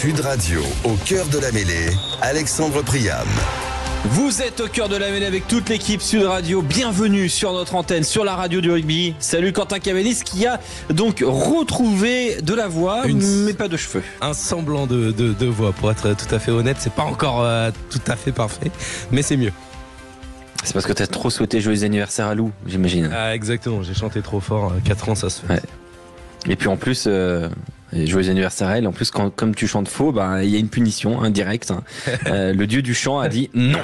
Sud Radio, au cœur de la mêlée, Alexandre Priam. Vous êtes au cœur de la mêlée avec toute l'équipe Sud Radio. Bienvenue sur notre antenne, sur la radio du rugby. Salut Quentin Cavanis qui a donc retrouvé de la voix, mais pas de cheveux. Un semblant de voix, pour être tout à fait honnête. C'est pas encore tout à fait parfait, mais c'est mieux. C'est parce que t'as trop souhaité joyeux anniversaire à Lou, j'imagine. Ah, exactement, j'ai chanté trop fort. 4 ans, ça se fait. Ouais. Et puis en plus, joyeux anniversaire à elle. En plus, comme tu chantes faux, il y a une punition indirecte. Le dieu du chant a dit non.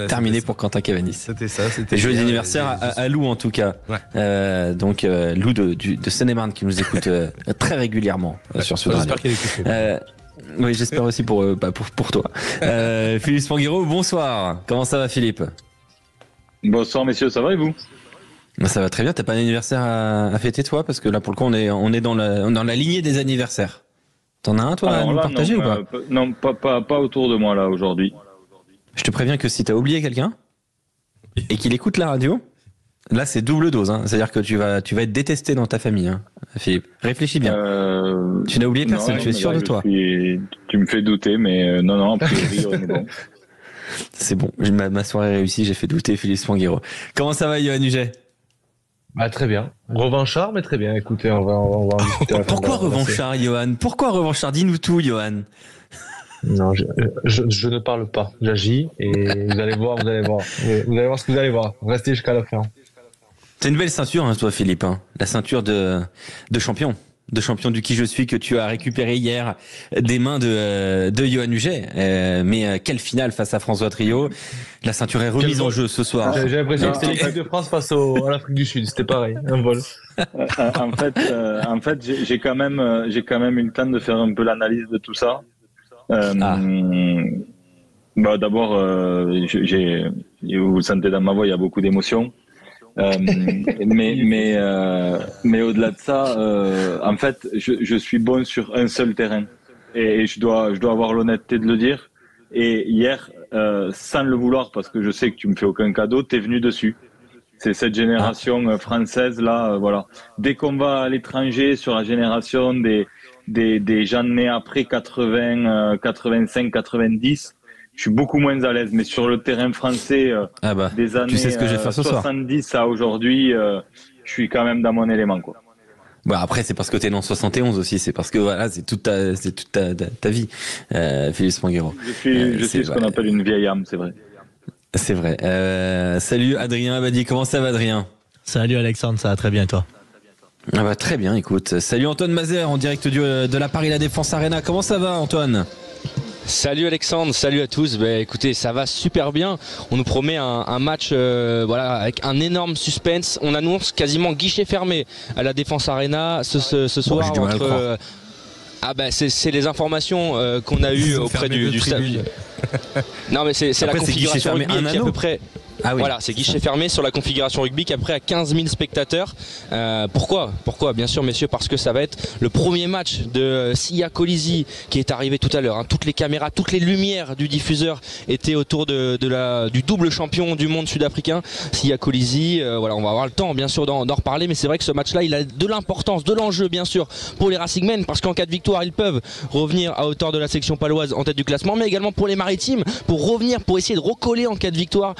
Terminé pour Quentin Cavanis. C'était ça. Joyeux anniversaire à Lou en tout cas. Ouais. Donc Lou de Seine-et-Marne qui nous écoute très régulièrement sur Sud Radio. J'espère qu'elle écoute. Oui, j'espère aussi pour toi. Philippe Spanghero, bonsoir. Comment ça va, Philippe? Bonsoir messieurs, ça va et vous? Ça va très bien. T'as pas un anniversaire à fêter toi? Parce que là pour le coup on est dans la lignée des anniversaires. T'en as un toi à nous partager ou pas? Non, pas autour de moi là aujourd'hui. Je te préviens que si t'as oublié quelqu'un et qu'il écoute la radio, là c'est double dose. C'est-à-dire que tu vas être détesté dans ta famille, Philippe. Réfléchis bien. Tu n'as oublié personne, tu es sûr de toi? Tu me fais douter, mais non, a priori on est bon. C'est bon, ma soirée réussie, j'ai fait douter Philippe Spanghero. Comment ça va, Yoann Huget? Très bien. Revanchard, mais très bien. Écoutez, on va en discuter. Pourquoi revanchard, Yoann? Pourquoi revanchard? Dis-nous tout, Yoann. Non, je ne parle pas. J'agis et vous allez voir. Vous allez voir ce que vous allez voir. Restez jusqu'à la fin. C'est une belle ceinture, toi, Philippe. La ceinture de champion. De champion du qui je suis que tu as récupéré hier des mains de Yoann Huget. Mais quelle finale face à François Trio. La ceinture est remise en jeu ce soir. J'ai l'impression que c'était l'équipe de France face à l'Afrique du Sud. C'était pareil, un vol. En fait, j'ai quand même eu le temps de faire un peu l'analyse de tout ça. D'abord, vous le sentez dans ma voix, il y a beaucoup d'émotions. Mais au-delà de ça, en fait, je suis bon sur un seul terrain et je dois avoir l'honnêteté de le dire. Et hier, sans le vouloir, parce que je sais que tu me fais aucun cadeau, t'es venu dessus. C'est cette génération française là, voilà. Dès qu'on va à l'étranger sur la génération des gens nés après 80, 85, 90. Je suis beaucoup moins à l'aise, mais sur le terrain français des années tu sais ce que je vais faire ce 70 soir. À aujourd'hui, je suis quand même dans mon élément, quoi. Après, c'est parce que t'es né en 71 aussi, c'est parce que voilà, c'est toute ta vie, Philippe Spanghero. Je suis ce qu'on appelle une vieille âme, c'est vrai. C'est vrai. Salut Adrien Abadi, comment ça va Adrien? Salut Alexandre, ça va très bien et toi? Très bien, écoute. Salut Antoine Mazer en direct de la Paris La Défense Arena, comment ça va Antoine? Salut Alexandre, salut à tous. Écoutez, ça va super bien. On nous promet un match avec un énorme suspense. On annonce quasiment guichet fermé à la Défense Arena ce soir entre. C'est les informations qu'on a eues auprès du stade. Non mais c'est la configuration rugby qui est à peu près. Voilà, c'est guichet fermé sur la configuration rugby qui est prêt à 15 000 spectateurs. Pourquoi, bien sûr, messieurs, parce que ça va être le premier match de Siya Kolisi qui est arrivé tout à l'heure. Toutes les caméras, toutes les lumières du diffuseur étaient autour du double champion du monde sud-africain, Siya Kolisi. On va avoir le temps, bien sûr, d'en reparler, mais c'est vrai que ce match-là, il a de l'importance, de l'enjeu, bien sûr, pour les Racingmen, parce qu'en cas de victoire, ils peuvent revenir à hauteur de la section paloise en tête du classement, mais également pour les Maritimes, pour essayer de recoller en cas de victoire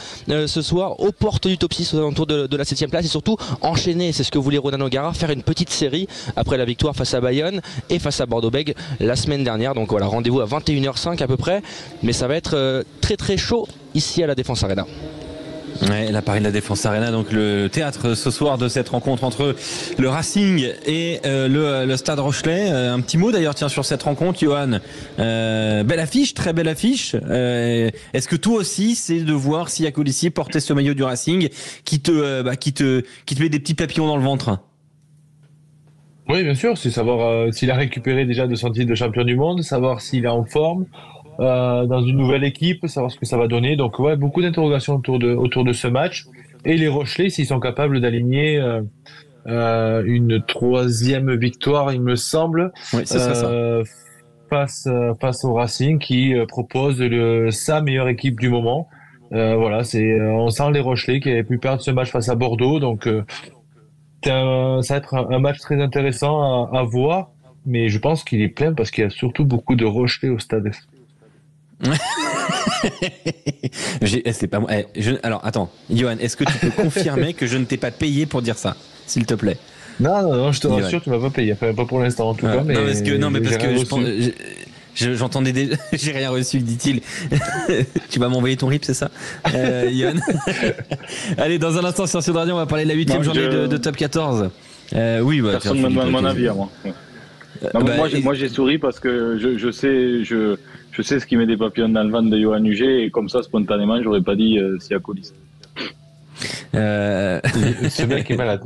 ce soir aux portes du top 6 aux alentours de la 7ème place et surtout enchaîner, c'est ce que voulait Ronan O'Gara, faire une petite série après la victoire face à Bayonne et face à Bordeaux-Bègles la semaine dernière. Donc voilà, rendez-vous à 21h05 à peu près, mais ça va être très très chaud ici à la Défense Arena. Ouais, la Paris La Défense Arena, donc le théâtre ce soir de cette rencontre entre le Racing et le Stade Rochelais. Un petit mot d'ailleurs sur cette rencontre, Yoann. Belle affiche, très belle affiche. Est-ce que toi aussi c'est de voir Siya Kolisi porter ce maillot du Racing qui te met des petits papillons dans le ventre? Oui, bien sûr, c'est savoir s'il a récupéré déjà de son titre de champion du monde, savoir s'il est en forme. Dans une nouvelle équipe, savoir ce que ça va donner. Donc beaucoup d'interrogations autour de ce match. Et les Rochelais, s'ils sont capables d'aligner une 3e victoire, il me semble, face au Racing qui propose sa meilleure équipe du moment. On sent les Rochelais qui avaient pu perdre ce match face à Bordeaux. Donc ça va être un match très intéressant à voir. mais je pense qu'il est plein parce qu'il y a surtout beaucoup de Rochelais au stade. C'est pas moi. Alors attends, Johan, est-ce que tu peux confirmer que je ne t'ai pas payé pour dire ça, s'il te plaît? Non, je te rassure, tu m'as pas payé. Enfin, pas pour l'instant en tout cas. Mais parce que j'entendais déjà. J'ai rien reçu, dit-il. Tu vas m'envoyer ton RIP, c'est ça, Johan? Allez, dans un instant sur Sud Radio, on va parler de la 8e journée de Top 14. Oui, personne ne me demande mon avis à moi. Moi j'ai souri parce que je sais ce qui met des papillons dans le ventre de Johan Huget, et comme ça spontanément j'aurais pas dit Siakoulis. Ce mec est malade.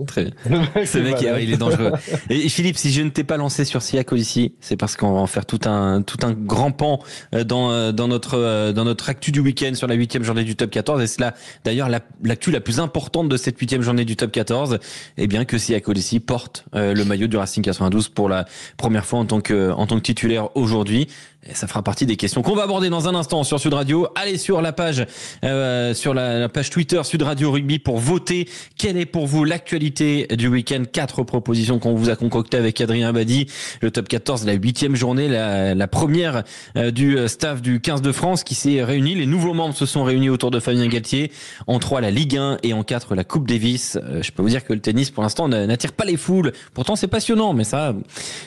Ce mec, il est dangereux. Et Philippe, si je ne t'ai pas lancé sur Siakoulis, c'est parce qu'on va en faire tout un grand pan dans notre actu du week-end sur la 8e journée du Top 14. Et c'est là, d'ailleurs, l'actu la plus importante de cette 8e journée du Top 14, eh bien que Siakoulis porte le maillot du Racing 92 pour la première fois en tant que titulaire aujourd'hui. Et ça fera partie des questions qu'on va aborder dans un instant sur Sud Radio. Allez sur la page la page Twitter Sud Radio Rugby pour voter. Quelle est pour vous l'actualité du week-end? 4 propositions qu'on vous a concoctées avec Adrien Abadi. Le Top 14, la 8e journée, la première du staff du 15 de France qui s'est réuni. Les nouveaux membres se sont réunis autour de Fabien Galtier. En 3, la Ligue 1 et en 4, la Coupe Davis. Je peux vous dire que le tennis, pour l'instant, n'attire pas les foules. Pourtant, c'est passionnant, mais ça,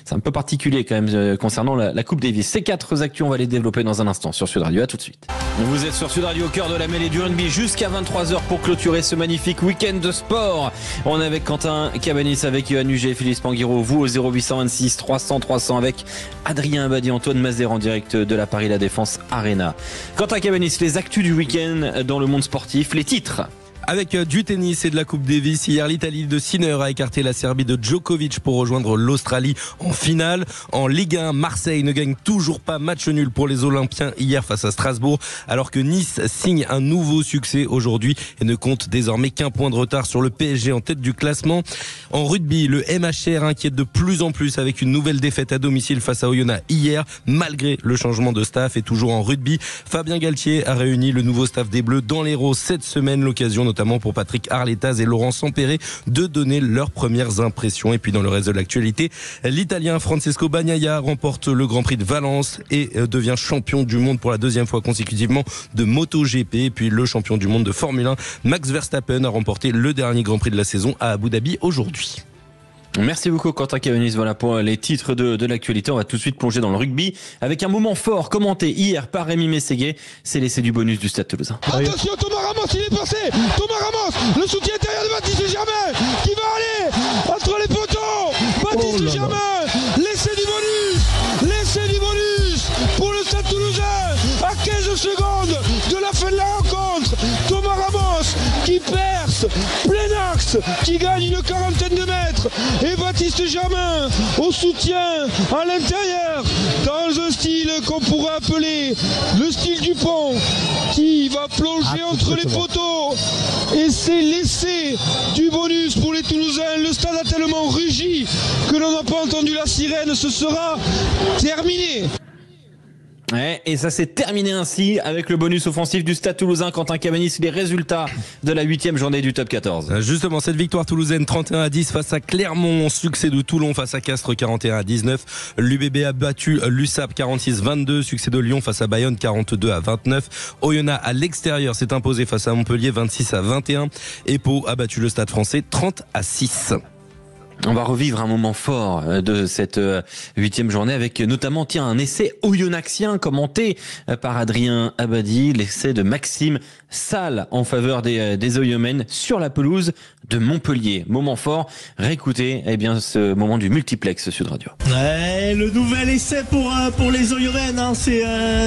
c'est un peu particulier quand même concernant la Coupe Davis. Ces 4 actus, on va les développer dans un instant sur Sud Radio. À tout de suite. Vous êtes sur Sud Radio, au cœur de la mêlée du rugby, jusqu'à 23h pour clôturer ce magnifique week-end de sport. On est avec Quentin Cabanis, avec Johan Huget, Philippe Spanghiro, vous au 0826 300 300 avec Adrien Abadi, Antoine Mazer en direct de la Paris La Défense Arena. Quentin Cabanis, les actus du week-end dans le monde sportif, les titres. Avec du tennis et de la Coupe Davis, hier l'Italie de Sinner a écarté la Serbie de Djokovic pour rejoindre l'Australie en finale. En Ligue 1, Marseille ne gagne toujours pas, match nul pour les Olympiens hier face à Strasbourg, alors que Nice signe un nouveau succès aujourd'hui et ne compte désormais qu'un point de retard sur le PSG en tête du classement. En rugby, le MHR inquiète de plus en plus avec une nouvelle défaite à domicile face à Oyonnax hier, malgré le changement de staff. Et toujours en rugby, Fabien Galtier a réuni le nouveau staff des Bleus dans l'Hérault cette semaine, l'occasion notamment pour Patrick Arletaz et Laurent Sampéré de donner leurs premières impressions. Et puis dans le reste de l'actualité, l'Italien Francesco Bagnaia remporte le Grand Prix de Valence et devient champion du monde pour la 2e fois consécutivement de MotoGP. Et puis le champion du monde de Formule 1, Max Verstappen, a remporté le dernier Grand Prix de la saison à Abu Dhabi aujourd'hui. Merci beaucoup Quentin Cabanis, voilà pour les titres de l'actualité. On va tout de suite plonger dans le rugby avec un moment fort commenté hier par Rémi Mességuet. C'est l'essai du bonus du Stade Toulousain. Attention, Thomas Ramos, il est passé. Thomas Ramos, le soutien intérieur de Baptiste Germain qui va aller entre les poteaux. Baptiste Germain, l'essai du bonus pour le Stade Toulousain à 15 secondes de la fin de la rencontre. Thomas Ramos qui perce, plein axe, qui gagne une quarantaine de mètres. Et Baptiste Germain au soutien à l'intérieur dans un style qu'on pourrait appeler le style Dupont, qui va plonger entre les poteaux. Et c'est l'essai du bonus pour les Toulousains. Le stade a tellement rugi que l'on n'a pas entendu la sirène. Ce sera terminé. Ouais, et ça s'est terminé ainsi avec le bonus offensif du Stade Toulousain. Quentin Cabanis, les résultats de la 8e journée du Top 14. Justement, cette victoire toulousaine 31-10 face à Clermont, succès de Toulon face à Castres 41-19. L'UBB a battu l'USAP 46-22, succès de Lyon face à Bayonne 42-29. Oyonnax à l'extérieur s'est imposé face à Montpellier 26-21. Et Pau a battu le Stade Français 30-6. On va revivre un moment fort de cette 8e journée avec notamment un essai oyonnaxien commenté par Adrien Abadi, l'essai de Maxime Salle en faveur des Oyomènes sur la pelouse de Montpellier. Moment fort, réécoutez ce moment du multiplex Sud Radio. Ouais, le nouvel essai pour les Oyomènes, hein,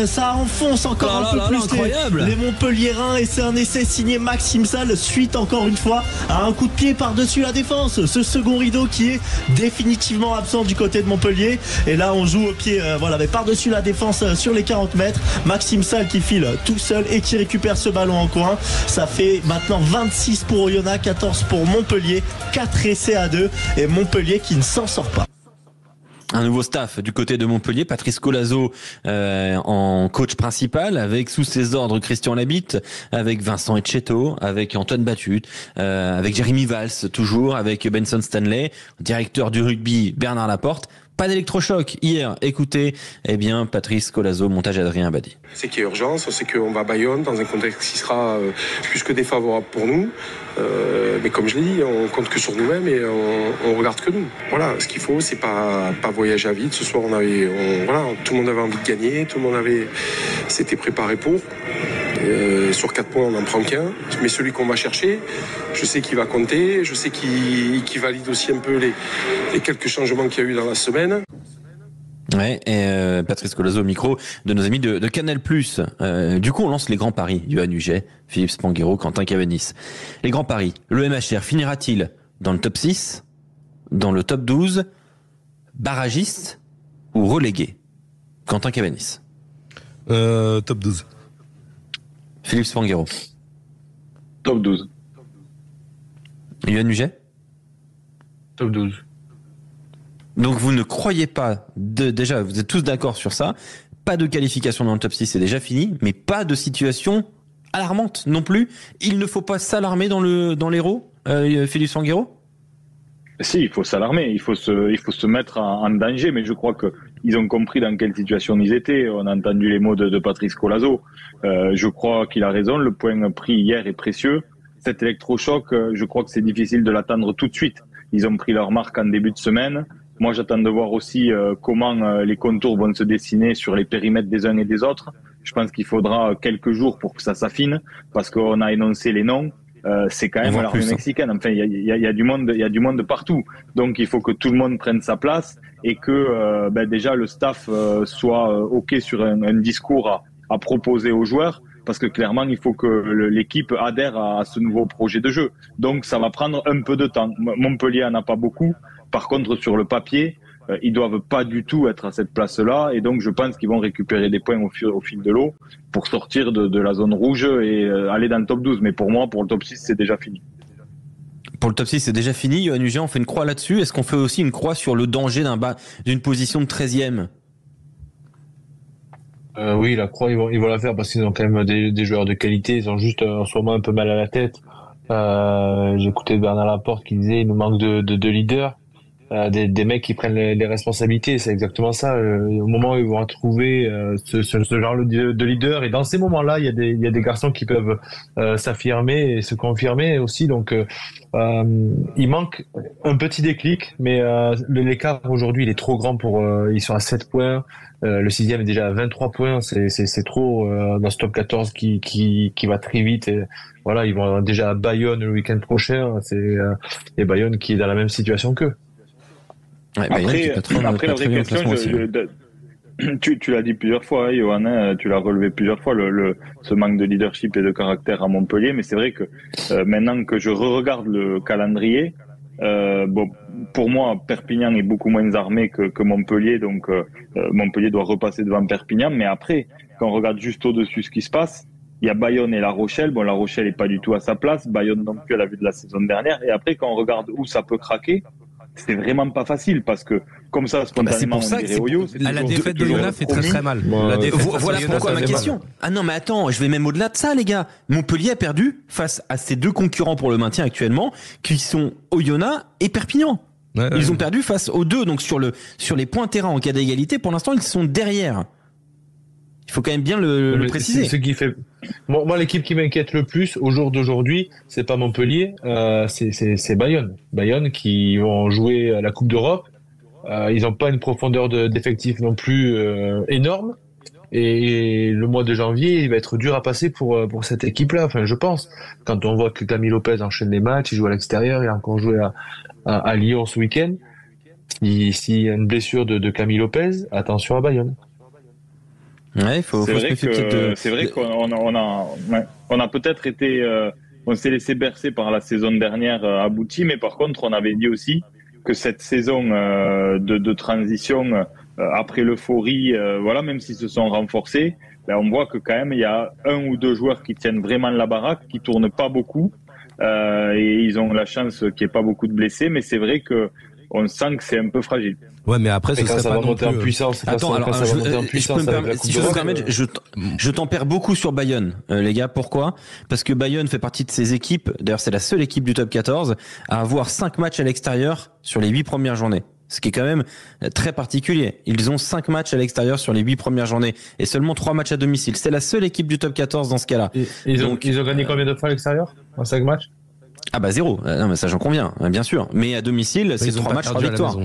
ça enfonce encore un peu plus les Montpelliérains, et c'est un essai signé Maxime Salle suite encore une fois à un coup de pied par-dessus la défense. Ce second rideau qui est définitivement absent du côté de Montpellier, et là on joue au pied mais par-dessus la défense sur les 40 mètres. Maxime Salle qui file tout seul et qui récupère ce ballon en coin. Ça fait maintenant 26 pour Oyonnax, 14 pour Montpellier, 4 essais à 2 et Montpellier qui ne s'en sort pas. Un nouveau staff du côté de Montpellier, Patrice Colazo en coach principal, avec sous ses ordres Christian Labitte, avec Vincent Etcheto, avec Antoine Batut, avec Jérémy Valls toujours, avec Benson Stanley, directeur du rugby Bernard Laporte. Pas d'électrochoc hier. Écoutez, Patrice Colazo, montage Adrien Abadi. C'est qu'il y a urgence, c'est qu'on va à Bayonne dans un contexte qui sera plus que défavorable pour nous. Mais comme je l'ai dit, on compte que sur nous-mêmes et on regarde que nous. Voilà, ce qu'il faut, c'est pas voyager à vide. Ce soir, tout le monde avait envie de gagner, tout le monde s'était préparé pour. Sur 4 points, on n'en prend qu'un. Mais celui qu'on va chercher, je sais qu'il va compter. Je sais qu'il valide aussi un peu les quelques changements qu'il y a eu dans la semaine. Ouais, et Patrice Colazo au micro de nos amis de Canal+. Du coup, on lance les grands paris. Yoann Huget, Philippe Spanghero, Quentin Cavanis. Les grands paris. Le MHR finira-t-il dans le top 6, dans le top 12, barragiste ou relégué? Quentin Cavanis. Top 12. Philippe Spanghero. Top 12. Yoann Huget. Top 12. Donc vous ne croyez pas, déjà vous êtes tous d'accord sur ça, pas de qualification dans le top 6, c'est déjà fini, mais pas de situation alarmante non plus. Il ne faut pas s'alarmer dans l'Hérault, Philippe Spanghero? Si, il faut s'alarmer, il faut se mettre en danger, mais je crois que ils ont compris dans quelle situation ils étaient. On a entendu les mots de Patrice Colazo. Je crois qu'il a raison, le point pris hier est précieux. Cet électrochoc, je crois que c'est difficile de l'attendre tout de suite. Ils ont pris leur marque en début de semaine. Moi, j'attends de voir aussi comment les contours vont se dessiner sur les périmètres des uns et des autres. Je pense qu'il faudra quelques jours pour que ça s'affine, parce qu'on a énoncé les noms. C'est quand même l'armée mexicaine. Enfin, il y a du monde partout. Donc, il faut que tout le monde prenne sa place et que déjà le staff soit ok sur un discours à proposer aux joueurs, parce que clairement, il faut que l'équipe adhère à ce nouveau projet de jeu. Donc, ça va prendre un peu de temps. Montpellier en a pas beaucoup. Par contre, sur le papier, ils doivent pas du tout être à cette place-là, et donc je pense qu'ils vont récupérer des points au fil de l'eau pour sortir de la zone rouge et aller dans le top 12. Mais pour moi, pour le top 6, c'est déjà fini. Pour le top 6, c'est déjà fini. Yoann Huget, on fait une croix là-dessus. Est-ce qu'on fait aussi une croix sur le danger d'une position de 13e? Oui, la croix, ils vont la faire parce qu'ils ont quand même des joueurs de qualité. Ils ont juste en ce moment un peu mal à la tête. J'ai écouté Bernard Laporte qui disait il nous manque de leaders. Des mecs qui prennent les responsabilités, c'est exactement ça. Au moment où ils vont trouver ce genre de leader, et dans ces moments-là, il y a des garçons qui peuvent s'affirmer et se confirmer aussi. Donc, il manque un petit déclic, mais l'écart aujourd'hui, il est trop grand ils sont à 7 points. Le 6e est déjà à 23 points. C'est trop dans ce top 14 qui va très vite. Et voilà, ils vont déjà à Bayonne le week-end prochain. Et Bayonne qui est dans la même situation qu'eux. Ouais, après la vraie question, tu l'as dit plusieurs fois, Yoann, tu l'as relevé plusieurs fois, ce manque de leadership et de caractère à Montpellier. Mais c'est vrai que maintenant que je regarde le calendrier, pour moi, Perpignan est beaucoup moins armé que Montpellier, donc Montpellier doit repasser devant Perpignan. Mais après, quand on regarde juste au-dessus ce qui se passe, il y a Bayonne et La Rochelle. Bon, La Rochelle est pas du tout à sa place, Bayonne non plus à la vue de la saison dernière. Et après, quand on regarde où ça peut craquer, c'est vraiment pas facile, parce que comme ça, spontanément, on dirait Oyo. La défaite de l'ONAF fait très très mal. Voilà pourquoi ma question. Ah non, mais attends, je vais même au-delà de ça, les gars. Montpellier a perdu face à ses deux concurrents pour le maintien actuellement, qui sont Oyonnax et Perpignan. Ils ont perdu face aux deux, donc sur les points terrain en cas d'égalité, pour l'instant, ils sont derrière. Il faut quand même bien le préciser. C'est ce qui fait. Moi, l'équipe qui m'inquiète le plus au jour d'aujourd'hui, c'est pas Montpellier, c'est Bayonne. Bayonne qui vont jouer à la Coupe d'Europe. Ils n'ont pas une profondeur d'effectifs non plus énorme. Et le mois de janvier, il va être dur à passer pour cette équipe-là. Enfin, je pense. Quand on voit que Camille Lopez enchaîne les matchs, il joue à l'extérieur, il a encore joué à Lyon ce week-end. S'il y a une blessure de Camille Lopez, attention à Bayonne. Ouais, c'est vrai qu'on a peut-être été, on s'est laissé bercer par la saison dernière aboutie, mais par contre, on avait dit aussi que cette saison de transition après l'euphorie, même s'ils se sont renforcés, on voit que quand même il y a 1 ou 2 joueurs qui tiennent vraiment la baraque, qui tournent pas beaucoup, et ils ont la chance qu'il n'y ait pas beaucoup de blessés, mais c'est vrai que on sent que c'est un peu fragile. Ouais, mais après, ce serait pas non plus... en puissance. Attends, alors, si je peux me permettre, je tempère beaucoup sur Bayonne, les gars. Pourquoi? Parce que Bayonne fait partie de ces équipes, d'ailleurs c'est la seule équipe du top 14 à avoir 5 matchs à l'extérieur sur les 8 premières journées. Ce qui est quand même très particulier. Ils ont 5 matchs à l'extérieur sur les 8 premières journées et seulement 3 matchs à domicile. C'est la seule équipe du top 14 dans ce cas-là. Ils ont gagné combien de fois à l'extérieur en 5 matchs? Ah bah 0. Non mais ça j'en conviens, bien sûr. Mais à domicile, c'est 3 matchs, 3 victoires.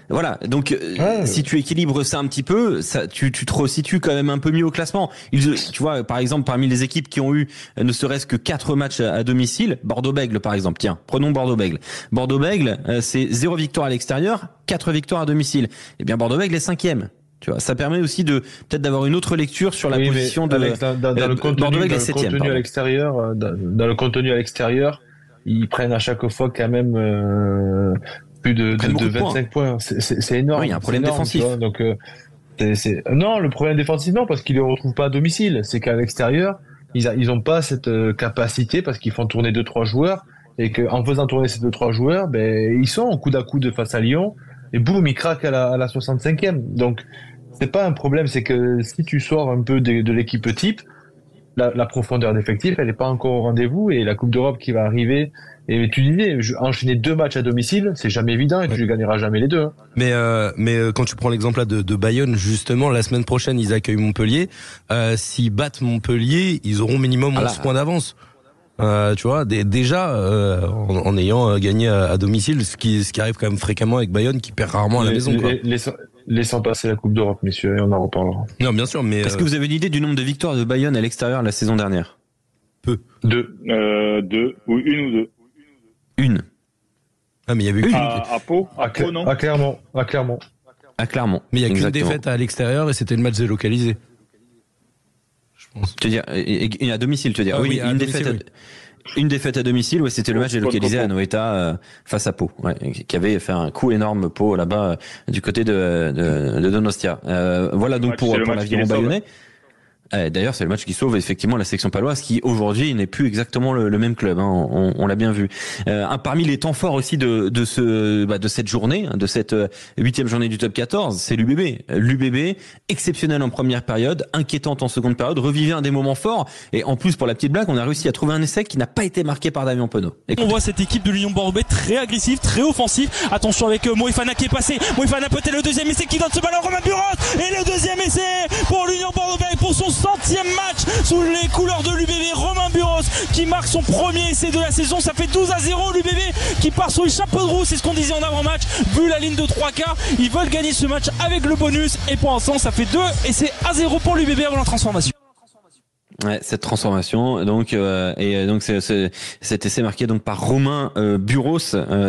Voilà, donc si tu équilibres ça un petit peu, tu te resitues quand même un peu mieux au classement. Tu vois, par exemple, parmi les équipes qui ont eu ne serait-ce que 4 matchs à domicile, Bordeaux-Bègles par exemple, tiens, prenons Bordeaux-Bègles. Bordeaux-Bègles, c'est 0 victoire à l'extérieur, 4 victoires à domicile. Eh bien Bordeaux-Bègles est 5e. Tu vois, ça permet aussi peut-être d'avoir une autre lecture sur la position de dans le contenu, Bordeaux-Bègles est 7e. À l'extérieur, dans le contenu à l'extérieur, ils prennent à chaque fois quand même plus de 25 points. C'est énorme. Oui, il y a un problème défensif. Donc, non, le problème défensif, non, parce qu'ils ne le retrouvent pas à domicile. C'est qu'à l'extérieur, ils ont pas cette capacité parce qu'ils font tourner 2-3 joueurs et qu'en faisant tourner ces 2-3 joueurs, ils sont en coude à coude face à Lyon et boum, ils craquent à la 65e. Donc, c'est pas un problème. C'est que si tu sors un peu de l'équipe type, la profondeur d'effectif, elle n'est pas encore au rendez-vous et la Coupe d'Europe qui va arriver. Et tu disais, enchaîner 2 matchs à domicile, c'est jamais évident et tu ne gagneras jamais les 2. Hein. Mais quand tu prends l'exemple là de Bayonne, justement, la semaine prochaine, ils accueillent Montpellier. S'ils battent Montpellier, ils auront minimum 11 points d'avance. Tu vois, déjà en ayant gagné à domicile, ce qui arrive quand même fréquemment avec Bayonne qui perd rarement à la maison. Laissons passer la Coupe d'Europe, messieurs, et on en reparlera. Non, bien sûr, mais est-ce que vous avez une idée du nombre de victoires de Bayonne à l'extérieur la saison dernière? Peu. 2. 2 ou 1 ou 2. Une. Ah, mais il y avait qu'une. À Pau, non? À Clermont. À Clermont. Mais il y a qu'une défaite à l'extérieur et c'était le match délocalisé. Je pense. Tu veux dire, à domicile, tu veux dire? Oui, une défaite. Oui. Une défaite à domicile, ouais, c'était le match délocalisé à Noeta face à Pau, qui avait fait un coup énorme Pau là-bas du côté de Donostia. Voilà donc pour l'aviron bayonnais. D'ailleurs, c'est le match qui sauve effectivement la section paloise, qui aujourd'hui n'est plus exactement le même club. Hein, on l'a bien vu. Parmi les temps forts aussi de cette journée, de cette 8e journée du top 14, c'est l'UBB. L'UBB, exceptionnel en première période, inquiétante en seconde période, revivait un des moments forts. Et en plus, pour la petite blague, on a réussi à trouver un essai qui n'a pas été marqué par Damien Penaud. On voit cette équipe de l'Union Bordeaux très agressive, très offensive. Attention avec Moefana qui est passé. Moefana peut-être le deuxième essai qui donne ce ballon à Romain Buros. Et le deuxième essai pour l'Union Bordeaux pour son 100e match sous les couleurs de l'UBB. Romain Buros qui marque son premier essai de la saison. Ça fait 12-0. L'UBB qui part sur les chapeaux de roue. C'est ce qu'on disait en avant-match. Vu la ligne de 3 quarts, ils veulent gagner ce match avec le bonus. Et pour l'instant, ça fait 2 essais à 0 pour l'UBB avant la transformation. Ouais, cette transformation, donc cet essai marqué donc par Romain Buros,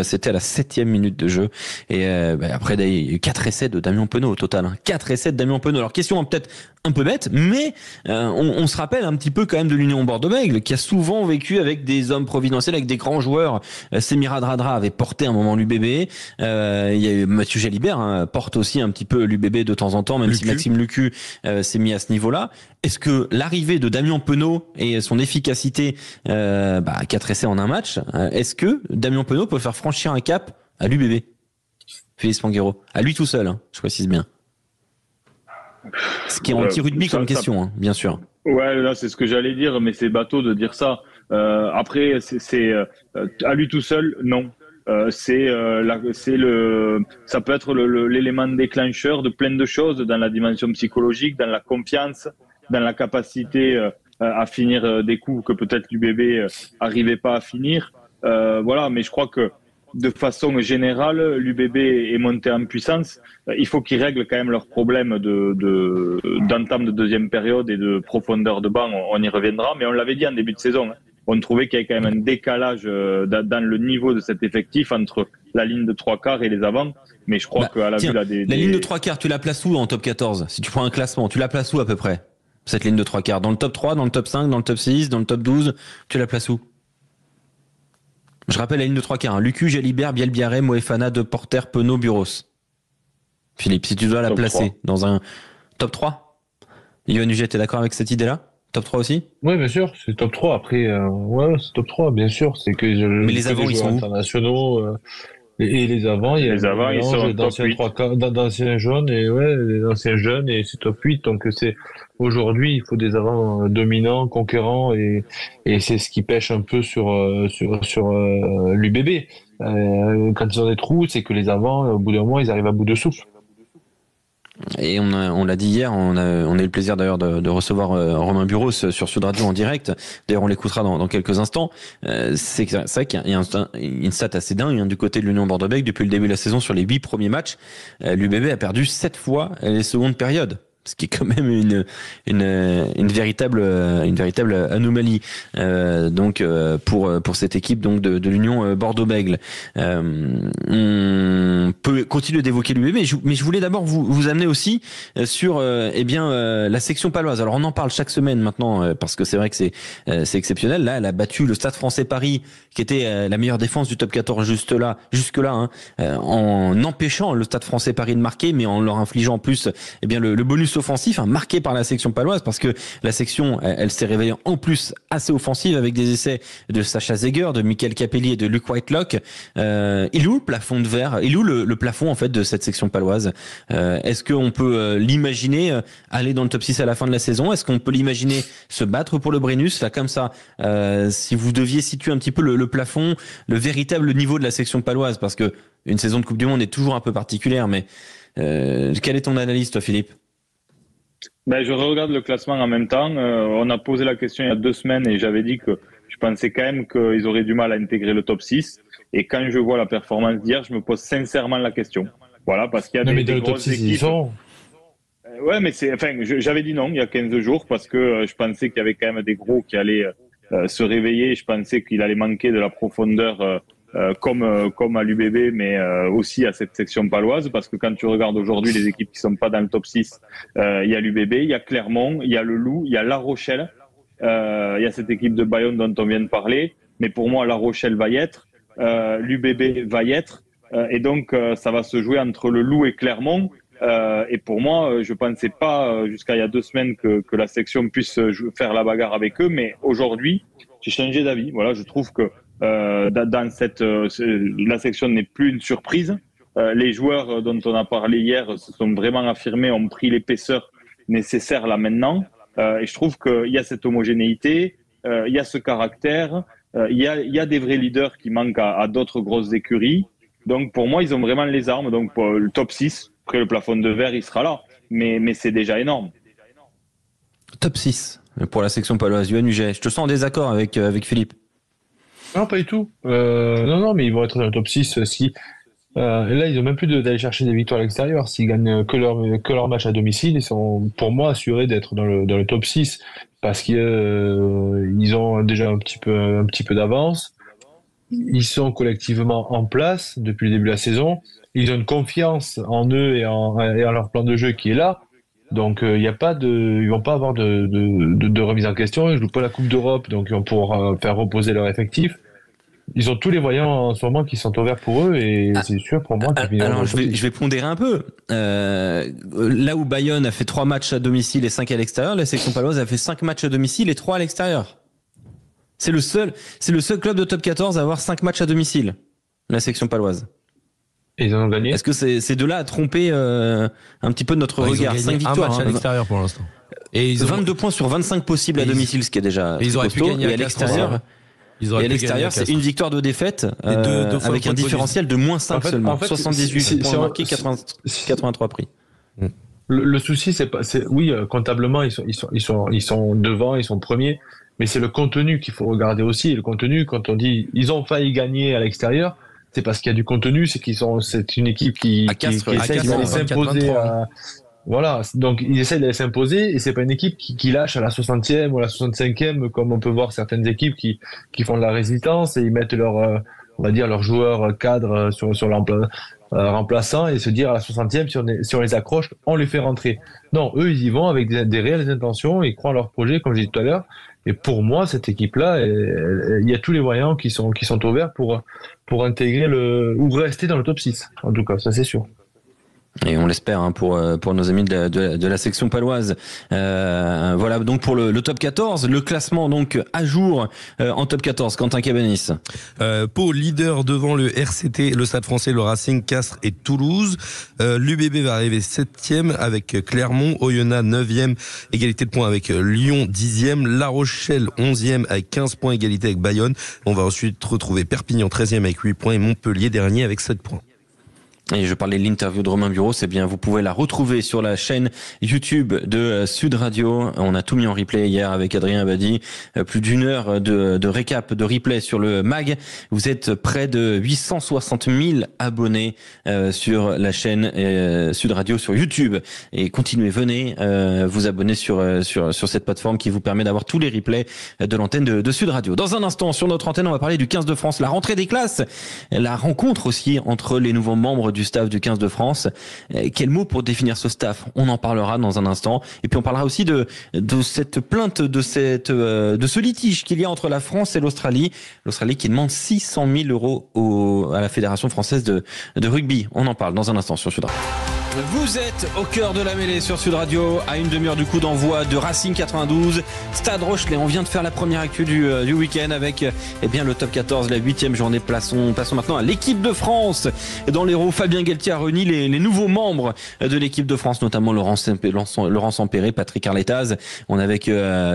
c'était à la 7e minute de jeu. Et après, il y a eu 4 essais de Damien Penaud au total. 4 essais de Damien Penaud. Alors question peut-être un peu bête, mais on se rappelle un petit peu quand même de l'Union Bordeaux-Bègles, qui a souvent vécu avec des hommes providentiels, avec des grands joueurs. Semira Dradra avait porté un moment l'UBB. Il y a eu Mathieu Jalibert, porte aussi un petit peu l'UBB de temps en temps, même si Maxime Lucu s'est mis à ce niveau-là. Est-ce que l'arrivée de Damien Penaud et son efficacité, 4 essais en un match, est-ce que Damien Penaud peut faire franchir un cap à l'UBB? Félix Panguero, à lui tout seul, je précise bien. Ce qui est anti-rugby comme question, bien sûr. Ouais, là c'est ce que j'allais dire, mais c'est bateau de dire ça. Après, c'est à lui tout seul, non. Ça peut être l'élément déclencheur de plein de choses dans la dimension psychologique, dans la confiance, dans la capacité à finir des coups que peut-être l'UBB arrivait pas à finir. Voilà, mais je crois que de façon générale, l'UBB est monté en puissance. Il faut qu'ils règlent quand même leurs problèmes d'entame de deuxième période et de profondeur de banc. On y reviendra, mais on l'avait dit en début de saison. On trouvait qu'il y avait quand même un décalage dans le niveau de cet effectif entre la ligne de 3 quarts et les avants. Mais je crois qu'à la vue là, la ligne de 3 quarts, tu la places où en top 14? Si tu prends un classement, tu la places où à peu près? Cette ligne de 3 quarts, dans le top 3, dans le top 5, dans le top 6, dans le top 12, tu la places où? Je rappelle la ligne de 3 quarts, Lucu, Jalibert, Bielbiaré, Moefana, De Porter, Penaud, Buros. Philippe, si tu dois la top placer 3. Dans un top 3, Yoann Huget, t'es d'accord avec cette idée-là? Top 3 aussi? Oui, bien sûr, c'est top 3. Après, c'est top 3, bien sûr. C'est que mais les avants, ils sont internationaux. Et les avants, il y a les avants, ils sont d'anciens jeunes et les anciens jeunes et c'est top 8. Donc aujourd'hui, il faut des avants dominants, conquérants et c'est ce qui pêche un peu sur l'UBB. quand ils ont des trous, c'est que les avants, au bout d'un moment, ils arrivent à bout de souffle. Et on l'a dit hier, on a eu le plaisir d'ailleurs de recevoir Romain Buros sur Sud Radio en direct. D'ailleurs, on l'écoutera dans quelques instants. C'est vrai qu'il y a une stat assez dingue du côté de l'Union Bordeaux-Bègles. Depuis le début de la saison, sur les 8 premiers matchs, l'UBB a perdu 7 fois les secondes périodes. Ce qui est quand même une véritable anomalie. Donc pour cette équipe donc de l'Union Bordeaux-Bègles. On peut continuer d'évoquer l'UBB, mais je voulais d'abord vous amener aussi sur la section paloise. Alors on en parle chaque semaine maintenant parce que c'est vrai que c'est exceptionnel. Là, elle a battu le Stade Français Paris, qui était la meilleure défense du top 14 jusque-là, en empêchant le Stade Français Paris de marquer, mais en leur infligeant en plus le bonus offensif marqué par la section paloise, parce que la section elle s'est révélée en plus assez offensive avec des essais de Sacha Zeger, de Michael Capelli et de Luc Whitelock. Il est où le plafond de verre? Il est où le plafond en fait de cette section paloise? Est-ce qu'on peut l'imaginer aller dans le top 6 à la fin de la saison? Est-ce qu'on peut l'imaginer se battre pour le Brennus là comme ça? Si vous deviez situer un petit peu le plafond, le véritable niveau de la section paloise, parce que une saison de Coupe du Monde est toujours un peu particulière, mais quelle est ton analyse toi, Philippe? Je regarde le classement en même temps. On a posé la question il y a 2 semaines et j'avais dit que je pensais quand même qu'ils auraient du mal à intégrer le top 6. Et quand je vois la performance d'hier, je me pose sincèrement la question. Voilà, parce qu'il y a des grosses équipes. Ouais, mais j'avais dit non il y a 15 jours parce que je pensais qu'il y avait quand même des gros qui allaient se réveiller. Je pensais qu'il allait manquer de la profondeur comme à l'UBB, mais aussi à cette section paloise, parce que quand tu regardes aujourd'hui les équipes qui sont pas dans le top 6, il y a l'UBB, il y a Clermont, il y a le Loup, il y a La Rochelle, il y a cette équipe de Bayonne dont on vient de parler, mais pour moi La Rochelle va y être, l'UBB va y être, et donc ça va se jouer entre le Loup et Clermont, et pour moi je pensais pas jusqu'à il y a 2 semaines que la section puisse faire la bagarre avec eux, mais aujourd'hui j'ai changé d'avis. Voilà, je trouve que dans la section n'est plus une surprise. Les joueurs dont on a parlé hier se sont vraiment affirmés, ont pris l'épaisseur nécessaire là maintenant. Et je trouve qu'il y a cette homogénéité, il y a ce caractère, il y a des vrais leaders qui manquent à d'autres grosses écuries. Donc pour moi, ils ont vraiment les armes. Donc pour le top 6, après le plafond de verre, il sera là. Mais c'est déjà énorme. Top 6 pour la section paloise. Yoann Huget, je te sens en désaccord avec Philippe. Non, pas du tout. Non, mais ils vont être dans le top 6 si. Et là, ils n'ont même plus d'aller chercher des victoires à l'extérieur. S'ils gagnent que leur match à domicile, ils sont, pour moi, assurés d'être dans le top 6 parce qu'ils ont déjà un petit peu d'avance. Ils sont collectivement en place depuis le début de la saison. Ils ont une confiance en eux et en leur plan de jeu qui est là. Donc, ils vont pas avoir de remise en question. Ils jouent pas la Coupe d'Europe, donc ils vont pouvoir faire reposer leur effectif. Ils ont tous les voyants en ce moment qui sont ouverts pour eux et c'est sûr pour moi. Alors je vais pondérer un peu. Là où Bayonne a fait 3 matchs à domicile et 5 à l'extérieur, la section paloise a fait 5 matchs à domicile et 3 à l'extérieur. C'est le seul club de top 14 à avoir 5 matchs à domicile, la section paloise. Et ils en ont gagné. Est-ce que c'est de là à tromper un petit peu notre regard? 5 victoires. Un match à l'extérieur pour l'instant. Et ils ont 22 points sur 25 possibles à domicile, ce qui est déjà ils auraient pu gagner à l'extérieur. Et à l'extérieur, c'est une victoire de défaite avec un différentiel de moins 5 seulement. 78 points marqués, 83 pris. Le souci, oui, comptablement, ils sont devant, ils sont premiers, mais c'est le contenu qu'il faut regarder aussi. Et le contenu, quand on dit ils ont failli gagner à l'extérieur, c'est parce qu'il y a du contenu, c'est une équipe qui essaie de s'imposer. Voilà, donc ils essaient d'aller s'imposer et c'est pas une équipe qui lâche à la 60e ou à la 65e comme on peut voir certaines équipes qui font de la résistance et ils mettent on va dire leurs joueurs cadres sur remplaçants et se dire à la 60e si on les accroche, on les fait rentrer. Non, eux ils y vont avec des réelles intentions, ils croient en leur projet comme j'ai dit tout à l'heure et pour moi cette équipe-là, il y a tous les voyants qui sont ouverts pour intégrer ou rester dans le top 6 en tout cas, ça c'est sûr. Et on l'espère pour nos amis de la section paloise. Voilà donc pour le top 14, le classement donc à jour en top 14. Quentin Cabanis. Pau leader devant le RCT, le Stade Français, le Racing, Castres et Toulouse. L'UBB va arriver 7e avec Clermont, Oyonnax 9e, égalité de points avec Lyon 10e, La Rochelle 11e avec 15 points, égalité avec Bayonne. On va ensuite retrouver Perpignan 13e avec 8 points et Montpellier dernier avec 7 points. Et je parlais de l'interview de Romain Bureau, c'est bien, vous pouvez la retrouver sur la chaîne YouTube de Sud Radio. On a tout mis en replay hier avec Adrien Abadi, plus d'une heure de récap, de replay sur le MAG. Vous êtes près de 860 000 abonnés sur la chaîne Sud Radio sur YouTube. Et continuez, venez vous abonner sur cette plateforme qui vous permet d'avoir tous les replays de l'antenne de Sud Radio. Dans un instant, sur notre antenne, on va parler du 15 de France, la rentrée des classes, la rencontre aussi entre les nouveaux membres du staff du 15 de France. Quel mot pour définir ce staff? On en parlera dans un instant. Et puis on parlera aussi de cette plainte, de ce litige qu'il y a entre la France et l'Australie. L'Australie qui demande 600 000 euros à la Fédération française de rugby. On en parle dans un instant sur Sud Radio. Vous êtes au cœur de la mêlée sur Sud Radio, à une demi-heure du coup d'envoi de Racing 92, Stade Rochelet. On vient de faire la première actu du week-end avec le top 14, la 8e journée. Passons maintenant à l'équipe de France. Dans l'Hérault, Fabien Galtier a réuni les nouveaux membres de l'équipe de France, notamment Laurent Sampéré, Patrick Arletaz. On est avec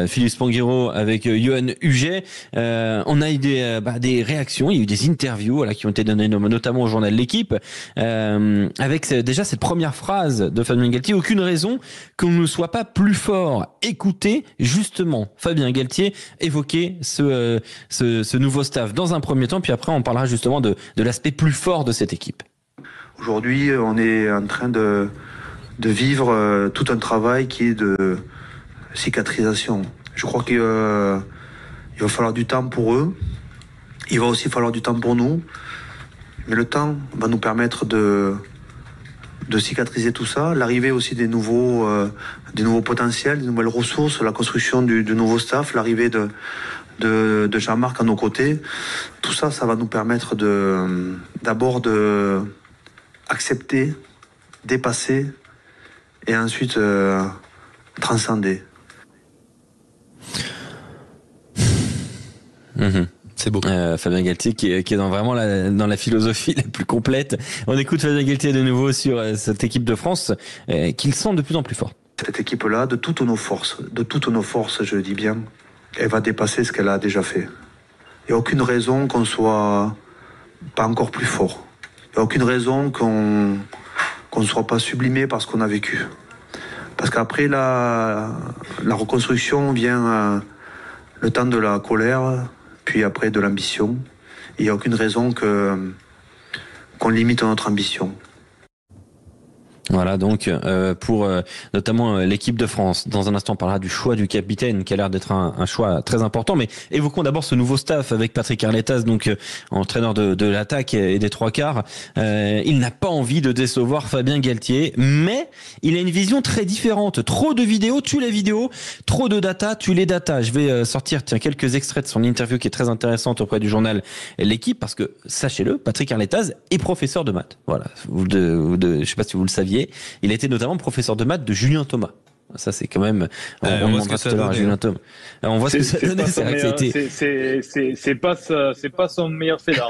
Philippe Spanghero, avec Johan Huget. On a eu des réactions, il y a eu des interviews qui ont été données notamment au journal L'Équipe, avec déjà cette première phrase de Fabien Galtier: aucune raison qu'on ne soit pas plus fort. Écoutez justement Fabien Galtier évoquer ce nouveau staff dans un premier temps, puis après on parlera justement de l'aspect plus fort de cette équipe. Aujourd'hui, on est en train de vivre tout un travail qui est de cicatrisation. Je crois qu'il va falloir du temps pour eux. Il va aussi falloir du temps pour nous. Mais le temps va nous permettre de cicatriser tout ça. L'arrivée aussi des nouveaux potentiels, des nouvelles ressources, la construction du nouveau staff, l'arrivée de Jean-Marc à nos côtés. Tout ça, ça va nous permettre d'abord de accepter, dépasser et ensuite transcender. C'est beau. Fabien Galtier qui est dans la philosophie la plus complète. On écoute Fabien Galtier de nouveau sur cette équipe de France qu'il sent de plus en plus fort. Cette équipe-là, de toutes nos forces, je le dis bien, elle va dépasser ce qu'elle a déjà fait. Il n'y a aucune raison qu'on soit pas encore plus fort. Il n'y a aucune raison qu'on ne soit pas sublimé par ce qu'on a vécu. Parce qu'après la reconstruction vient le temps de la colère, puis après de l'ambition. Il n'y a aucune raison qu'on limite notre ambition. Voilà donc pour notamment l'équipe de France. Dans un instant, on parlera du choix du capitaine qui a l'air d'être un choix très important. Mais évoquons d'abord ce nouveau staff avec Patrick Arletaz, donc entraîneur de l'attaque et des trois quarts. Il n'a pas envie de décevoir Fabien Galtier, mais il a une vision très différente. Trop de vidéos, tue les vidéos. Trop de data, tue les data. Je vais sortir quelques extraits de son interview qui est très intéressante auprès du journal L'Équipe, parce que sachez-le, Patrick Arletaz est professeur de maths. Voilà, je sais pas si vous le saviez. Il a été notamment professeur de maths de Julien Thomas. Ça, c'est quand même. On demandera tout à l'heure à Julien Thomas. On voit ce que ça donnait. C'est pas son meilleur fait d'art.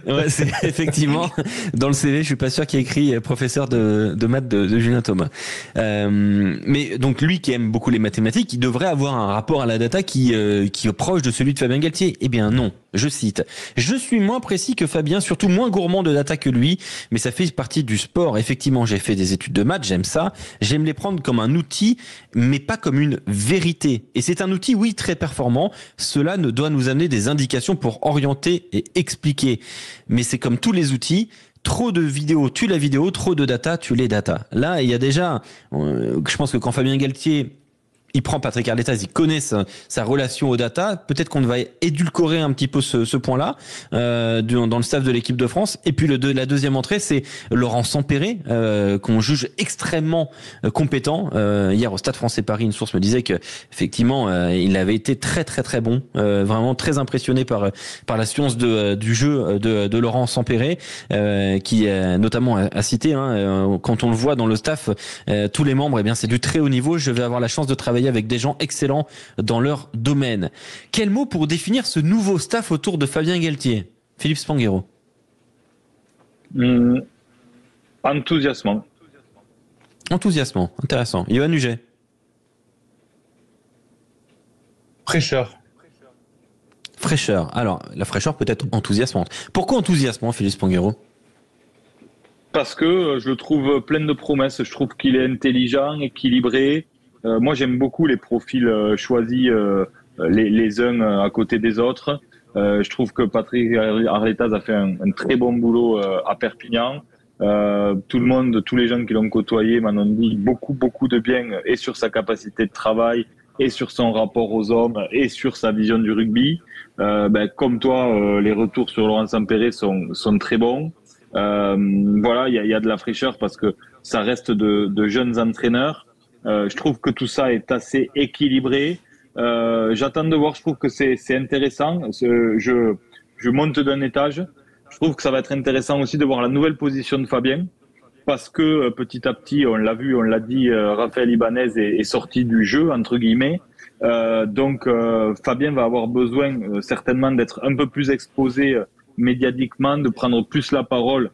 Ouais, c'est effectivement dans le CV. Je suis pas sûr qu'il y ait écrit professeur de maths de Julien Thomas. Mais donc lui qui aime beaucoup les mathématiques, il devrait avoir un rapport à la data qui est proche de celui de Fabien Galtier. Eh bien non. Je cite: je suis moins précis que Fabien, surtout moins gourmand de data que lui, mais ça fait partie du sport. Effectivement, j'ai fait des études de maths, j'aime ça. J'aime les prendre comme un outil, mais pas comme une vérité. Et c'est un outil, oui, très performant. Cela ne doit nous amener des indications pour orienter et expliquer. Mais c'est comme tous les outils. Trop de vidéos tue la vidéo, trop de data tue les data. Là, il y a déjà, je pense que quand Fabien Galtier il prend Patrick Arletaz, il connaît sa relation au data. Peut-être qu'on va édulcorer un petit peu ce point-là dans le staff de l'équipe de France. Et puis la deuxième entrée, c'est Laurent Sampéré, qu'on juge extrêmement compétent. Hier au Stade Français Paris, une source me disait que effectivement, il avait été très très très bon, vraiment très impressionné par la science du jeu de Laurent Sampéré, qui notamment a cité, quand on le voit dans le staff, tous les membres, eh bien c'est du très haut niveau. Je vais avoir la chance de travailler avec des gens excellents dans leur domaine. Quel mot pour définir ce nouveau staff autour de Fabien Galtier, Philippe Spanghero? Enthousiasmant. Enthousiasmant, intéressant. Yoann Huget. Fraîcheur. Fraîcheur. Alors, la fraîcheur peut être enthousiasmante. Pourquoi enthousiasmant, Philippe Spanghero? Parce que je le trouve plein de promesses. Je trouve qu'il est intelligent, équilibré. Moi, j'aime beaucoup les profils choisis les uns à côté des autres. Je trouve que Patrick Arletaz a fait un très bon boulot à Perpignan. Tout le monde, tous les gens qui l'ont côtoyé m'en ont dit beaucoup de bien, et sur sa capacité de travail, et sur son rapport aux hommes, et sur sa vision du rugby. Comme toi, les retours sur Laurent Sampéré sont très bons. Voilà, il y a de la fraîcheur parce que ça reste de jeunes entraîneurs. Je trouve que tout ça est assez équilibré. J'attends de voir. Je trouve que c'est intéressant. Je monte d'un étage. Je trouve que ça va être intéressant aussi de voir la nouvelle position de Fabien, parce que petit à petit, on l'a vu, on l'a dit, Raphaël Ibanez est sorti du jeu entre guillemets. Donc Fabien va avoir besoin certainement d'être un peu plus exposé médiatiquement, de prendre plus la parole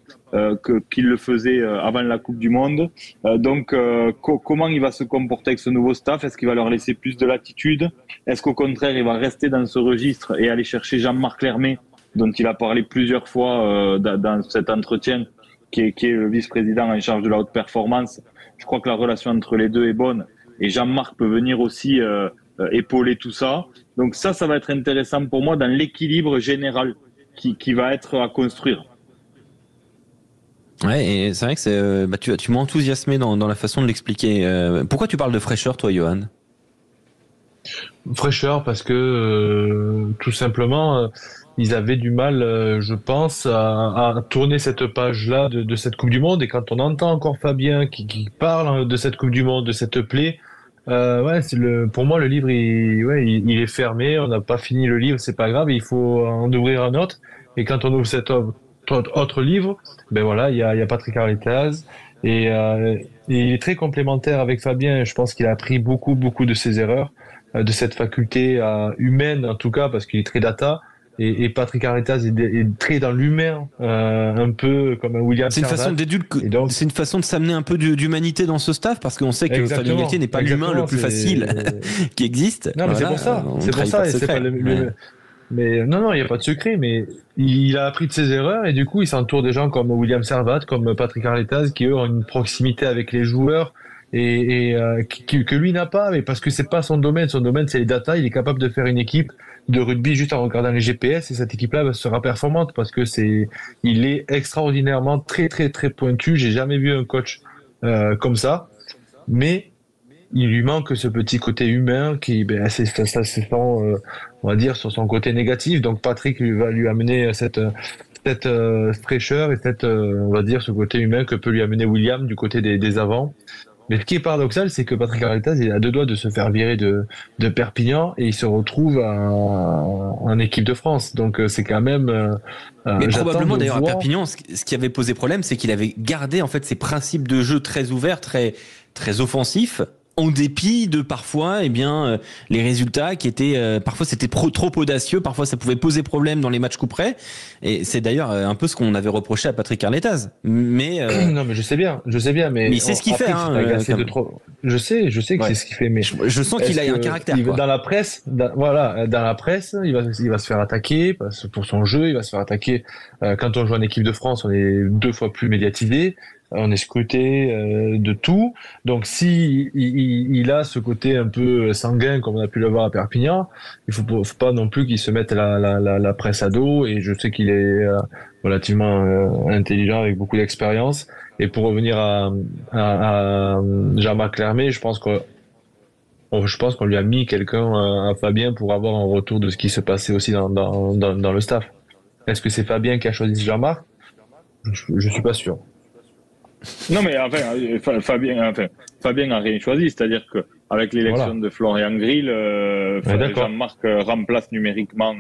qu'il le faisait avant la Coupe du Monde. Donc comment il va se comporter avec ce nouveau staff? Est-ce qu'il va leur laisser plus de latitude? Est-ce qu'au contraire il va rester dans ce registre et aller chercher Jean-Marc Lermé, dont il a parlé plusieurs fois dans cet entretien, qui est le vice-président en charge de la haute performance? Je crois que la relation entre les deux est bonne, et Jean-Marc peut venir aussi épauler tout ça. Donc ça va être intéressant pour moi dans l'équilibre général qui va être à construire. Ouais, et c'est vrai que tu m'as enthousiasmé dans la façon de l'expliquer. Pourquoi tu parles de fraîcheur, toi, Yoann? Fraîcheur parce que tout simplement ils avaient du mal, je pense, à tourner cette page-là de cette Coupe du Monde. Et quand on entend encore Fabien qui parle de cette Coupe du Monde, de cette plaie, pour moi le livre il est fermé. On n'a pas fini le livre, c'est pas grave, il faut en ouvrir un autre. Et quand on ouvre cet autre livre, ben voilà, il y a Patrick Arletaz, et il est très complémentaire avec Fabien. Je pense qu'il a appris beaucoup de ses erreurs, de cette faculté humaine en tout cas, parce qu'il est très data. Et Patrick Arletaz est très dans l'humain, un peu comme un William Servat. C'est une façon de s'amener un peu d'humanité dans ce staff, parce qu'on sait que Fabien Galtier n'est pas l'humain le plus facile qui existe. Non, mais c'est pour ça. C'est pour ça. Et c'est pas mais non, il n'y a pas de secret, mais il a appris de ses erreurs, et du coup, il s'entoure des gens comme William Servat, comme Patrick Arletaz, qui eux ont une proximité avec les joueurs, et que lui n'a pas, mais parce que c'est pas son domaine. Son domaine, c'est les data. Il est capable de faire une équipe de rugby juste en regardant les GPS, et cette équipe-là sera performante parce que il est extraordinairement très pointu. J'ai jamais vu un coach comme ça, mais il lui manque ce petit côté humain qui, ça se sent, on va dire, sur son côté négatif. Donc Patrick va lui amener cette fraîcheur et on va dire, ce côté humain que peut lui amener William du côté des avants. Mais ce qui est paradoxal, c'est que Patrick Arletaz est à deux doigts de se faire virer de Perpignan, et il se retrouve en équipe de France. Donc c'est quand même. Mais probablement d'ailleurs à Perpignan, ce qui avait posé problème, c'est qu'il avait gardé en fait ses principes de jeu très ouverts, très offensifs, en dépit de parfois, les résultats qui étaient parfois c'était trop audacieux, parfois ça pouvait poser problème dans les matchs coup près. Et c'est d'ailleurs un peu ce qu'on avait reproché à Patrick Arletaz. Mais non, mais je sais bien, mais c'est ce qu'il fait. Je sais que c'est ce qu'il fait, mais je sens qu'il a un caractère. Dans la presse, il va se faire attaquer pour son jeu. Il va se faire attaquer quand on joue en équipe de France. On est 2 fois plus médiatisé. On est scruté de tout. Donc si il a ce côté un peu sanguin comme on a pu le voir à Perpignan, il faut pas non plus qu'il se mette la presse à dos. Et je sais qu'il est relativement intelligent, avec beaucoup d'expérience. Et pour revenir à Jean-Marc Lermé, je pense que je pense qu'on lui a mis quelqu'un à Fabien pour avoir un retour de ce qui se passait aussi dans le staff. Est-ce que c'est Fabien qui a choisi Jean-Marc? Je suis pas sûr. Non, mais enfin, Fabien n'a rien choisi, c'est-à-dire qu'avec l'élection de Florian Grill, Jean-Marc remplace numériquement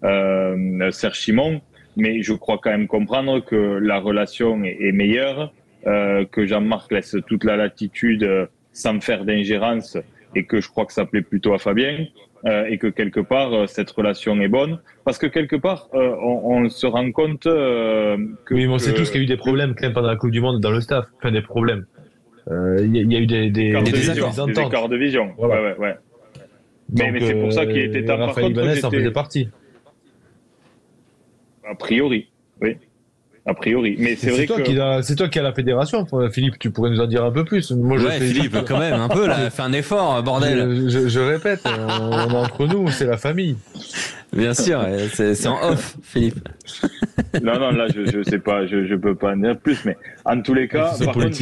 Serge Simon, mais je crois quand même comprendre que la relation est meilleure, que Jean-Marc laisse toute la latitude sans faire d'ingérence, et que je crois que ça plaît plutôt à Fabien, et que quelque part cette relation est bonne, parce que quelque part on se rend compte que... Oui, mais on sait tous qu'il y a eu des problèmes quand même pendant la Coupe du Monde dans le staff, enfin des problèmes. Il y a eu des écarts de vision. Voilà. Ouais. Mais c'est pour ça qu'il était temps. Raphaël Ibanez en faisait partie. A priori, oui. A priori, mais c'est vrai que c'est toi qui as la fédération, Philippe. Tu pourrais nous en dire un peu plus. Moi, Philippe, quand même un peu là. Fais un effort, bordel. Je répète, on est entre nous, c'est la famille. Bien sûr, c'est en off, Philippe. Non, là, je sais pas, je peux pas en dire plus, mais en tous les cas, par contre,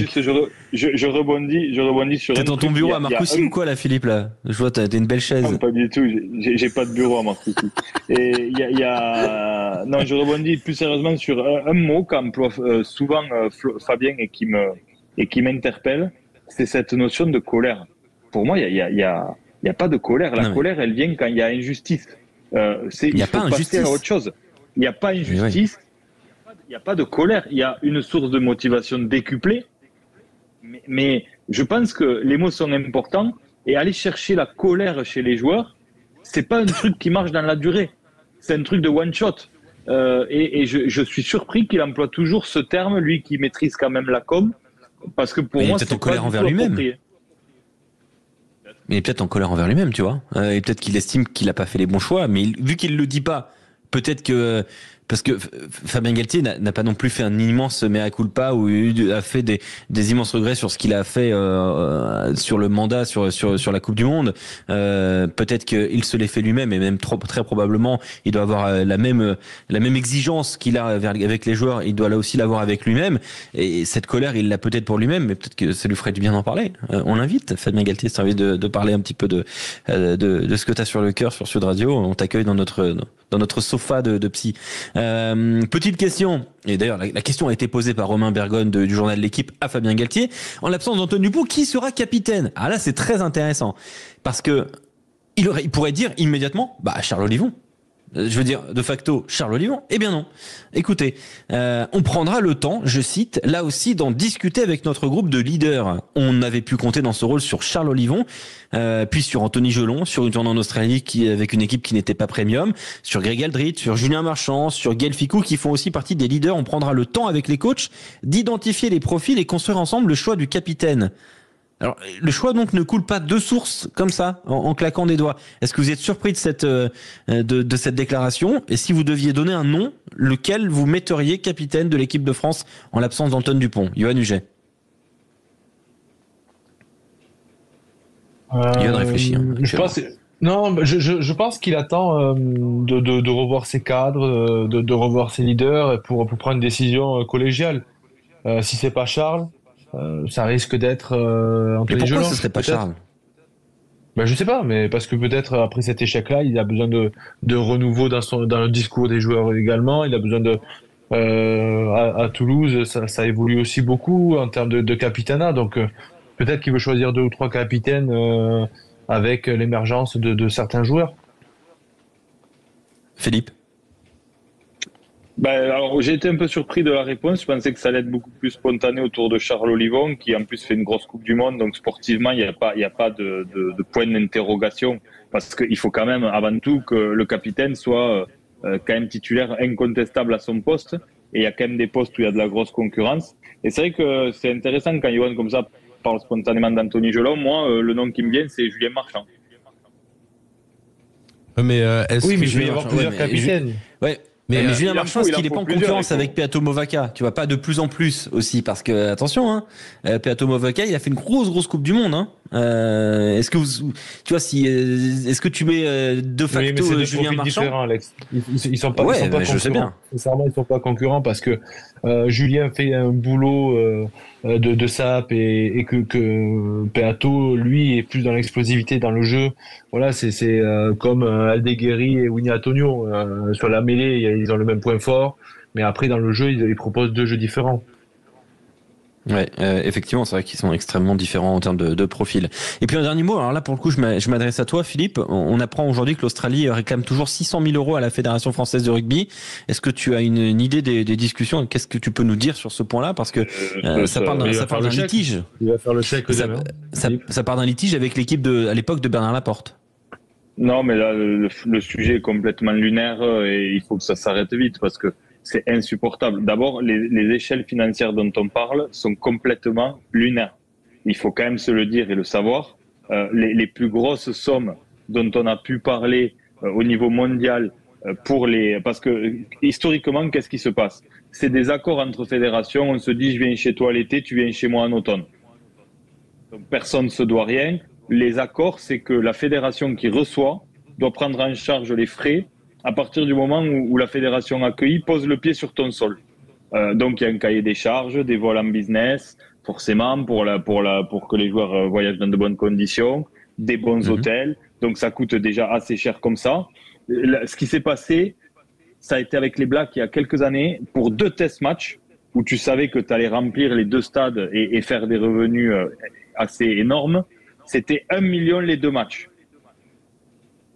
je rebondis sur. T'es dans ton bureau à Marcoussis ou quoi, là, Philippe, là? Je vois, t'as une belle chaise. Non, pas du tout, j'ai pas de bureau à Marcoussis. Et non, je rebondis plus sérieusement sur un mot qu'emploie souvent Fabien et qui m'interpelle, c'est cette notion de colère. Pour moi, il y a pas de colère. La colère, elle vient quand il y a injustice. Il n'y a pas injustice. À autre chose. Il n'y a pas injustice, il n'y a pas de colère, il y a une source de motivation décuplée. Mais je pense que les mots sont importants et aller chercher la colère chez les joueurs, c'est pas un truc qui marche dans la durée. C'est un truc de one shot. Et je suis surpris qu'il emploie toujours ce terme, lui qui maîtrise quand même la com, parce que pour moi, c'est peut-être en colère envers lui-même. Mais il est peut-être en colère envers lui-même, tu vois. Et peut-être qu'il estime qu'il n'a pas fait les bons choix, mais vu qu'il le dit pas, peut-être que... Parce que Fabien Galtier n'a pas non plus fait un immense mea culpa ou a fait des immenses regrets sur ce qu'il a fait sur le mandat, sur la Coupe du Monde. Peut-être qu'il se l'est fait lui-même et même très probablement il doit avoir la même exigence qu'il a avec les joueurs. Il doit là aussi l'avoir avec lui-même. Et cette colère, il l'a peut-être pour lui-même, mais peut-être que ça lui ferait du bien d'en parler. On l'invite, Fabien Galtier, si t'as envie de parler un petit peu de ce que t'as sur le cœur sur Sud Radio. On t'accueille dans notre sofa de psy. Petite question, et d'ailleurs la question a été posée par Romain Bergone du journal de l'Équipe à Fabien Galtier. En l'absence d'Antoine Dupont, qui sera capitaine? Ah là, c'est très intéressant parce que il pourrait dire immédiatement, Charles Olivon. Je veux dire, de facto, Charles Olivon. Eh bien non. Écoutez, on prendra le temps, je cite, là aussi d'en discuter avec notre groupe de leaders. On avait pu compter dans ce rôle sur Charles Olivon, puis sur Anthony Gelon, sur une tournée en Australie avec une équipe qui n'était pas premium, sur Greg Aldrit, sur Julien Marchand, sur Gaël Ficou, qui font aussi partie des leaders. On prendra le temps avec les coachs d'identifier les profils et construire ensemble le choix du capitaine. Alors, le choix donc ne coule pas de source comme ça, en claquant des doigts. Est-ce que vous êtes surpris de cette déclaration? Et si vous deviez donner un nom, lequel vous metteriez capitaine de l'équipe de France en l'absence d'Antoine Dupont? Yoann Huget. Yoann réfléchit. Je pense qu'il attend de revoir ses cadres, de revoir ses leaders pour prendre une décision collégiale. Si c'est pas Charles, ça risque d'être Anthony Gelon. Pourquoi ce serait pas Charles? Je sais pas, mais parce que peut-être après cet échec-là, il a besoin de renouveau dans le discours des joueurs également. Il a besoin à Toulouse, ça évolue aussi beaucoup en termes de capitanat. Donc peut-être qu'il veut choisir 2 ou 3 capitaines avec l'émergence de certains joueurs. Philippe? Alors, j'ai été un peu surpris de la réponse. Je pensais que ça allait être beaucoup plus spontané autour de Charles Olivon, qui en plus fait une grosse Coupe du Monde. Donc sportivement, il n'y a pas de point d'interrogation, parce qu'il faut quand même avant tout que le capitaine soit quand même titulaire incontestable à son poste. Et il y a quand même des postes où il y a de la grosse concurrence. Et c'est vrai que c'est intéressant quand Yoann comme ça parle spontanément d'Anthony Gelon. Moi, le nom qui me vient, c'est Julien Marchand. Mais mais je vais y avoir plusieurs capitaines. Ouais. Mais Julien Marchand, est-ce qu'il n'est pas en concurrence avec Peato Movaca? Tu vois, pas de plus en plus aussi, parce que attention, hein, Peato Movaca, il a fait une grosse Coupe du Monde. Hein. Est-ce que tu vois, est-ce que tu mets de facto Julien Marchand? Alex. Ils sont pas concurrents. Je sais bien. Sincèrement, ils sont pas concurrents parce que Julien fait un boulot de SAP et que Peato, lui, est plus dans l'explosivité dans le jeu. Voilà, c'est comme Aldeguerri et Winnie Antonio sur la mêlée. Ils ont le même point fort, mais après dans le jeu, ils proposent 2 jeux différents. Ouais, effectivement, c'est vrai qu'ils sont extrêmement différents en termes de profil. Et puis un dernier mot, alors là pour le coup, je m'adresse à toi, Philippe. On apprend aujourd'hui que l'Australie réclame toujours 600 000 € à la Fédération française de rugby. Est-ce que tu as une idée des discussions? Qu'est-ce que tu peux nous dire sur ce point-là? Parce que ça part d'un litige. Il va faire le chèque. Ça part d'un litige avec l'équipe à l'époque de Bernard Laporte. Non, mais là, le sujet est complètement lunaire et il faut que ça s'arrête vite parce que c'est insupportable. D'abord, les échelles financières dont on parle sont complètement lunaires. Il faut quand même se le dire et le savoir. Les plus grosses sommes dont on a pu parler au niveau mondial parce que historiquement, qu'est-ce qui se passe? C'est des accords entre fédérations. On se dit, je viens chez toi l'été, tu viens chez moi en automne. Donc personne ne se doit rien. Les accords, c'est que la fédération qui reçoit doit prendre en charge les frais à partir du moment où la fédération accueillie pose le pied sur ton sol. Donc il y a un cahier des charges, des vols en business, forcément pour que les joueurs voyagent dans de bonnes conditions, des bons hôtels. Donc ça coûte déjà assez cher comme ça. Ce qui s'est passé, ça a été avec les Blacks il y a quelques années pour 2 test matchs où tu savais que tu allais remplir les 2 stades et faire des revenus assez énormes. C'était 1 million les 2 matchs.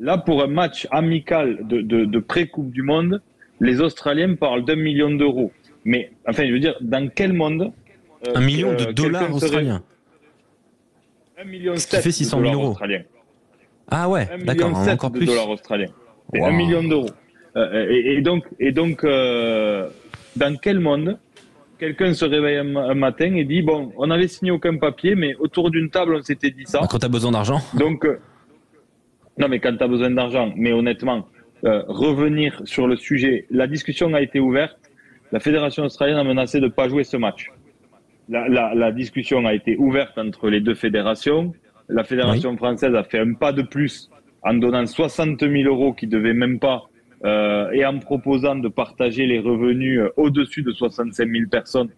Là, pour un match amical de pré-Coupe du Monde, les Australiens parlent d'1 million d'euros. Mais, enfin, je veux dire, dans quel monde 1 million de dollars australiens. 1 million ce qui fait 600 000 € australiens. Ah ouais, d'accord, encore plus. $7 australiens. C'est 1 million d'euros. Et donc, dans quel monde quelqu'un se réveille un matin et dit, bon, on n'avait signé aucun papier, mais autour d'une table, on s'était dit ça. Quand tu as besoin d'argent. Donc, non, mais quand tu as besoin d'argent, mais honnêtement, revenir sur le sujet, la discussion a été ouverte. La fédération australienne a menacé de ne pas jouer ce match. La discussion a été ouverte entre les 2 fédérations. La fédération française a fait un pas de plus en donnant 60 000 € qui ne devaient même pas, et en proposant de partager les revenus au-dessus de 65 000 personnes,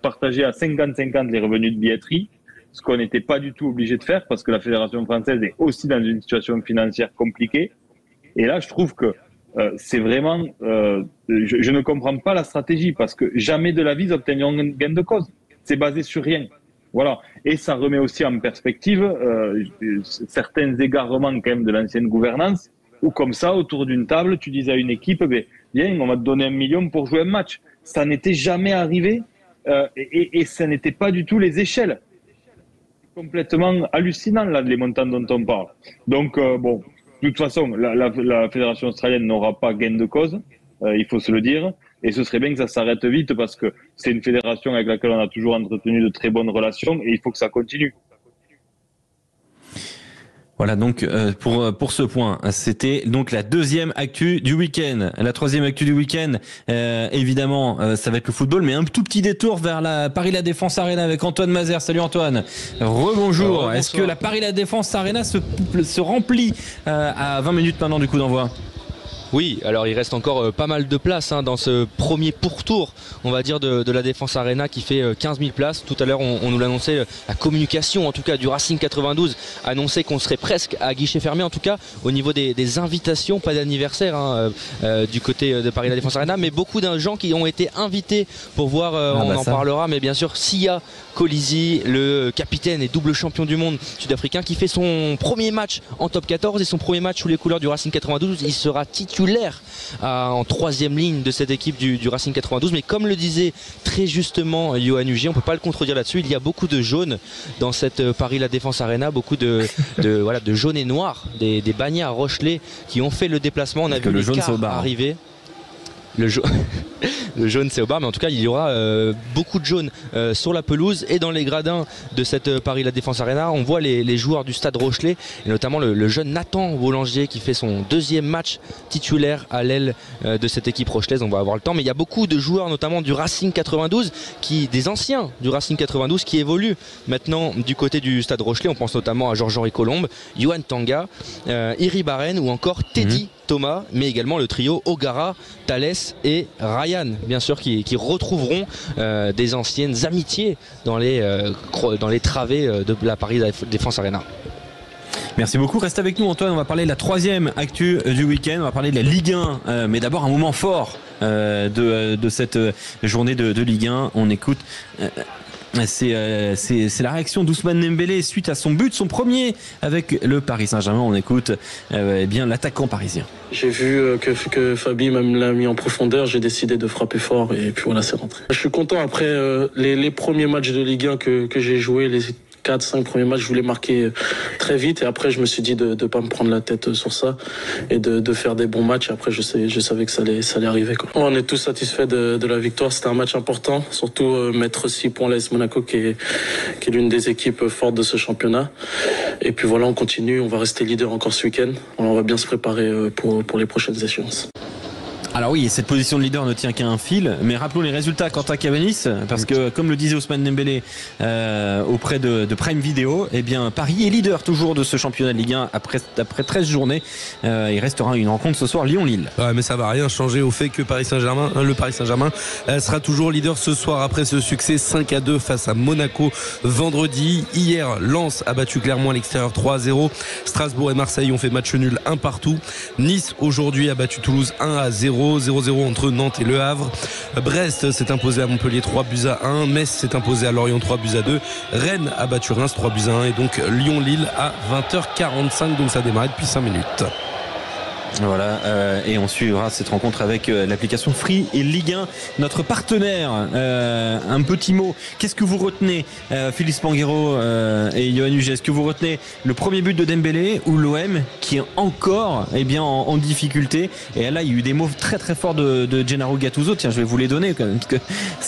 partager à 50-50 les revenus de billetterie. Ce qu'on n'était pas du tout obligé de faire parce que la fédération française est aussi dans une situation financière compliquée. Et là, je trouve que c'est vraiment... je ne comprends pas la stratégie parce que jamais de la vie, ils obtiendront un gain de cause. C'est basé sur rien. Voilà. Et ça remet aussi en perspective certains égarements quand même de l'ancienne gouvernance où comme ça, autour d'une table, tu disais à une équipe, viens, on va te donner 1 million pour jouer un match. Ça n'était jamais arrivé et ça n'était pas du tout les échelles. Complètement hallucinant là les montants dont on parle. Donc bon, de toute façon, la fédération australienne n'aura pas gain de cause, il faut se le dire, et ce serait bien que ça s'arrête vite parce que c'est une fédération avec laquelle on a toujours entretenu de très bonnes relations et il faut que ça continue. Voilà donc pour ce point, c'était donc la 2e actu du week-end. La 3e actu du week-end, évidemment, ça va être le football, mais un tout petit détour vers la Paris La Défense Arena avec Antoine Mazer. Salut Antoine. Rebonjour. Est-ce que la Paris La Défense Arena se remplit à 20 minutes maintenant du coup d'envoi? Oui, alors il reste encore pas mal de places dans ce premier pourtour, on va dire, de la Défense Arena qui fait 15 000 places. Tout à l'heure, on nous l'annonçait, la communication en tout cas du Racing 92 annonçait qu'on serait presque à guichet fermé, en tout cas au niveau des invitations, pas d'anniversaire du côté de Paris La Défense Arena, mais beaucoup de gens qui ont été invités pour voir, en parlera, mais bien sûr Sia Colisi, le capitaine et double champion du monde sud-africain qui fait son premier match en top 14 et son premier match sous les couleurs du Racing 92. Il sera titulaire en 3e ligne de cette équipe du Racing 92, mais comme le disait très justement Yoann Hugier, on ne peut pas le contredire là-dessus, il y a beaucoup de jaunes dans cette Paris La Défense Arena, beaucoup de jaunes et noirs, des bannières à Rochelet qui ont fait le déplacement. On a vu le jaune arriver. le jaune c'est au bar, mais en tout cas il y aura beaucoup de jaune sur la pelouse et dans les gradins de cette Paris La Défense Arena. On voit les joueurs du Stade Rochelet et notamment le jeune Nathan Boulanger qui fait son deuxième match titulaire à l'aile de cette équipe rochelaise. On va avoir le temps, mais il y a beaucoup de joueurs notamment du Racing 92, des anciens du Racing 92 qui évoluent maintenant du côté du Stade Rochelet. On pense notamment à Georges-Henri Colombe, Yohan Tanga, Iri Barren ou encore Teddy Thomas, mais également le trio Ogara, Thalès et Ryan, bien sûr, qui retrouveront des anciennes amitiés dans les travées de la Paris Défense Arena. Merci beaucoup. Reste avec nous, Antoine. On va parler de la troisième actu du week-end. On va parler de la Ligue 1. Mais d'abord, un moment fort de cette journée de Ligue 1. On écoute... C'est la réaction d'Ousmane Dembélé suite à son but, son premier avec le Paris Saint-Germain. On écoute bien l'attaquant parisien. J'ai vu que Fabi me l'a mis en profondeur, j'ai décidé de frapper fort et puis voilà, c'est rentré. Je suis content après les premiers matchs de Ligue 1 que j'ai joué, les 4-5 premiers matchs, je voulais marquer très vite et après je me suis dit de ne pas me prendre la tête sur ça et de faire des bons matchs. Après je savais que ça allait arriver, quoi. On est tous satisfaits de la victoire, c'était un match important, surtout mettre 6 points à l'AS Monaco qui est l'une des équipes fortes de ce championnat. Et puis voilà, on continue, on va rester leader encore ce week-end, on va bien se préparer pour les prochaines échéances. Alors oui, cette position de leader ne tient qu'à un fil, mais rappelons les résultats Quentin Cavanis, parce que comme le disait Ousmane Dembélé auprès de Prime Video, eh bien Paris est leader toujours de ce championnat de Ligue 1 après 13 journées. Il restera une rencontre ce soir, Lyon-Lille. Ouais, mais ça va rien changer au fait que le Paris Saint-Germain sera toujours leader ce soir après ce succès 5-2 face à Monaco vendredi. Hier, Lens a battu Clermont à l'extérieur 3-0. Strasbourg et Marseille ont fait match nul 1 partout. Nice aujourd'hui a battu Toulouse 1-0. 0-0 entre Nantes et Le Havre. Brest s'est imposé à Montpellier 3-1. Metz s'est imposé à Lorient 3-2. Rennes a battu Reims 3-1. Et donc Lyon-Lille à 20h45. Donc ça a démarré depuis 5 minutes. Voilà, et on suivra cette rencontre avec l'application Free et Ligue 1, notre partenaire. Un petit mot, qu'est-ce que vous retenez, Philippe Spanghero et Yohan Uget, est-ce que vous retenez le premier but de Dembélé ou l'OM qui est encore en difficulté? Et là, il y a eu des mots très très forts de Gennaro Gattuso. Tiens, je vais vous les donner quand même, parce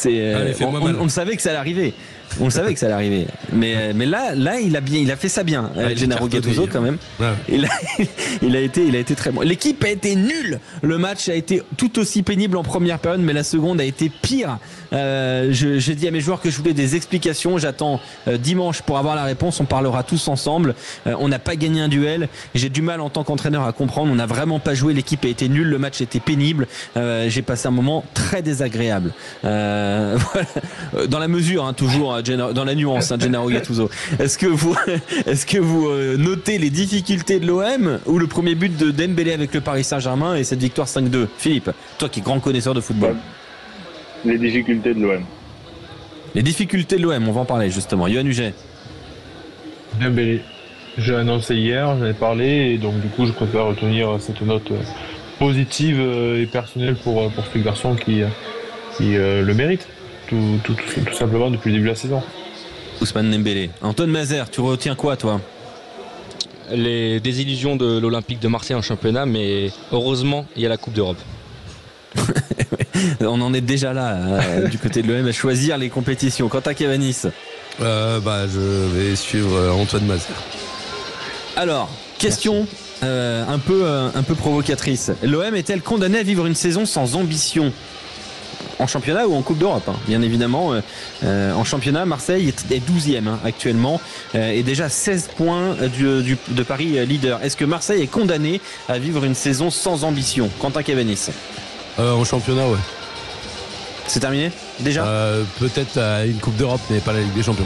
que on savait que ça allait arriver. On le savait que ça allait arriver, mais là il a fait ça bien, Gennaro Gattuso quand même. Ouais. Il a été très bon. L'équipe a été nulle. Le match a été tout aussi pénible en première période, mais la seconde a été pire. J'ai dit à mes joueurs que je voulais des explications. J'attends dimanche pour avoir la réponse. On parlera tous ensemble. On n'a pas gagné un duel. J'ai du mal en tant qu'entraîneur à comprendre. On n'a vraiment pas joué. L'équipe a été nulle. Le match était pénible. J'ai passé un moment très désagréable. Voilà. Dans la mesure, toujours. Dans la nuance, Gennaro Gattuso. Est-ce que vous notez les difficultés de l'OM ou le premier but de Dembélé avec le Paris Saint-Germain et cette victoire 5-2? Philippe, toi qui es grand connaisseur de football. Les difficultés de l'OM. Les difficultés de l'OM, on va en parler justement. Yohan Uget. Dembélé. J'ai annoncé hier, j'en ai parlé et donc du coup je préfère retenir cette note positive et personnelle pour ce garçon qui le mérite. Tout simplement depuis le début de la saison. Ousmane Dembélé. Antoine Mazer, tu retiens quoi toi? Les désillusions de l'Olympique de Marseille en championnat, mais heureusement il y a la Coupe d'Europe. On en est déjà là du côté de l'OM à choisir les compétitions. Quentin Cavanis. Je vais suivre Antoine Mazer. Alors, question un peu provocatrice. L'OM est-elle condamnée à vivre une saison sans ambition? En championnat ou en Coupe d'Europe, bien évidemment. En championnat, Marseille est 12e actuellement et déjà 16 points de Paris leader. Est-ce que Marseille est condamné à vivre une saison sans ambition? Quentin Cavanis. En championnat, ouais. C'est terminé déjà? Peut-être à une Coupe d'Europe, mais pas la Ligue des Champions.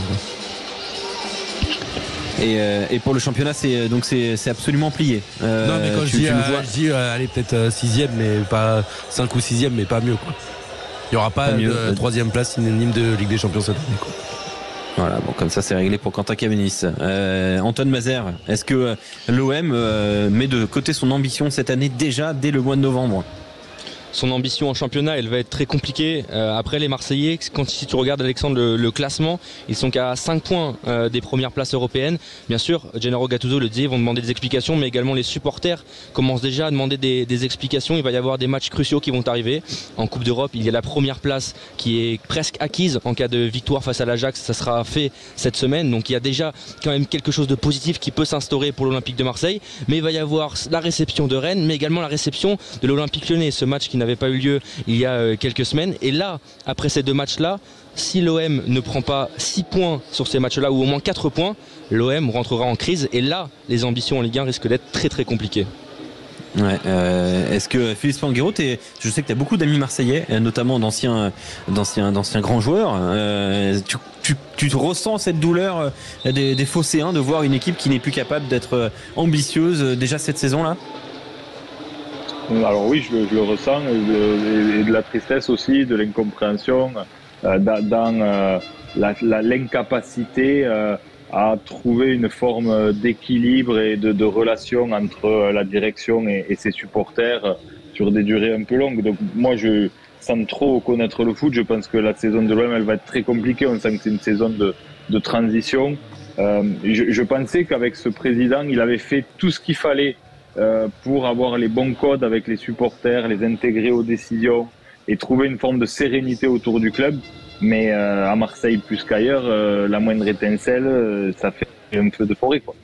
Et pour le championnat, c'est absolument plié. Non, mais quand je dis allez, peut-être 6e, mais pas 5 ou 6e, mais pas mieux, quoi. Il n'y aura pas de troisième place synonyme de Ligue des Champions cette année, quoi. Voilà, bon, comme ça c'est réglé pour Quentin Cavanis. Antoine Mazer, est-ce que l'OM met de côté son ambition cette année déjà dès le mois de novembre? son ambition en championnat, elle va être très compliquée. Après les Marseillais, si tu regardes Alexandre le classement, ils sont qu'à 5 points des premières places européennes. Bien sûr, Gennaro Gattuso le disait, ils vont demander des explications, mais également les supporters commencent déjà à demander des explications. Il va y avoir des matchs cruciaux qui vont arriver. En Coupe d'Europe, il y a la première place qui est presque acquise en cas de victoire face à l'Ajax. Ça sera fait cette semaine, donc il y a déjà quand même quelque chose de positif qui peut s'instaurer pour l'Olympique de Marseille. Mais il va y avoir la réception de Rennes, mais également la réception de l'Olympique Lyonnais, ce match qui n'avait pas eu lieu il y a quelques semaines. Et là, après ces deux matchs-là, si l'OM ne prend pas 6 points sur ces matchs-là, ou au moins 4 points, l'OM rentrera en crise. Et là, les ambitions en Ligue 1 risquent d'être très très compliquées. Ouais, est-ce que Philippe Spanghero, je sais que tu as beaucoup d'amis marseillais, notamment d'anciens grands joueurs. Tu ressens cette douleur des Phocéens de voir une équipe qui n'est plus capable d'être ambitieuse déjà cette saison-là? Alors oui, je le ressens, et de la tristesse aussi, de l'incompréhension, dans l'incapacité à trouver une forme d'équilibre et de relation entre la direction et ses supporters sur des durées un peu longues. Donc moi, sans trop connaître le foot, je pense que la saison de l'OM, elle va être très compliquée. On sent que c'est une saison de transition. Je pensais qu'avec ce président, il avait fait tout ce qu'il fallait pour avoir les bons codes avec les supporters, les intégrer aux décisions et trouver une forme de sérénité autour du club. Mais à Marseille plus qu'ailleurs, la moindre étincelle, ça fait un feu de forêt, quoi.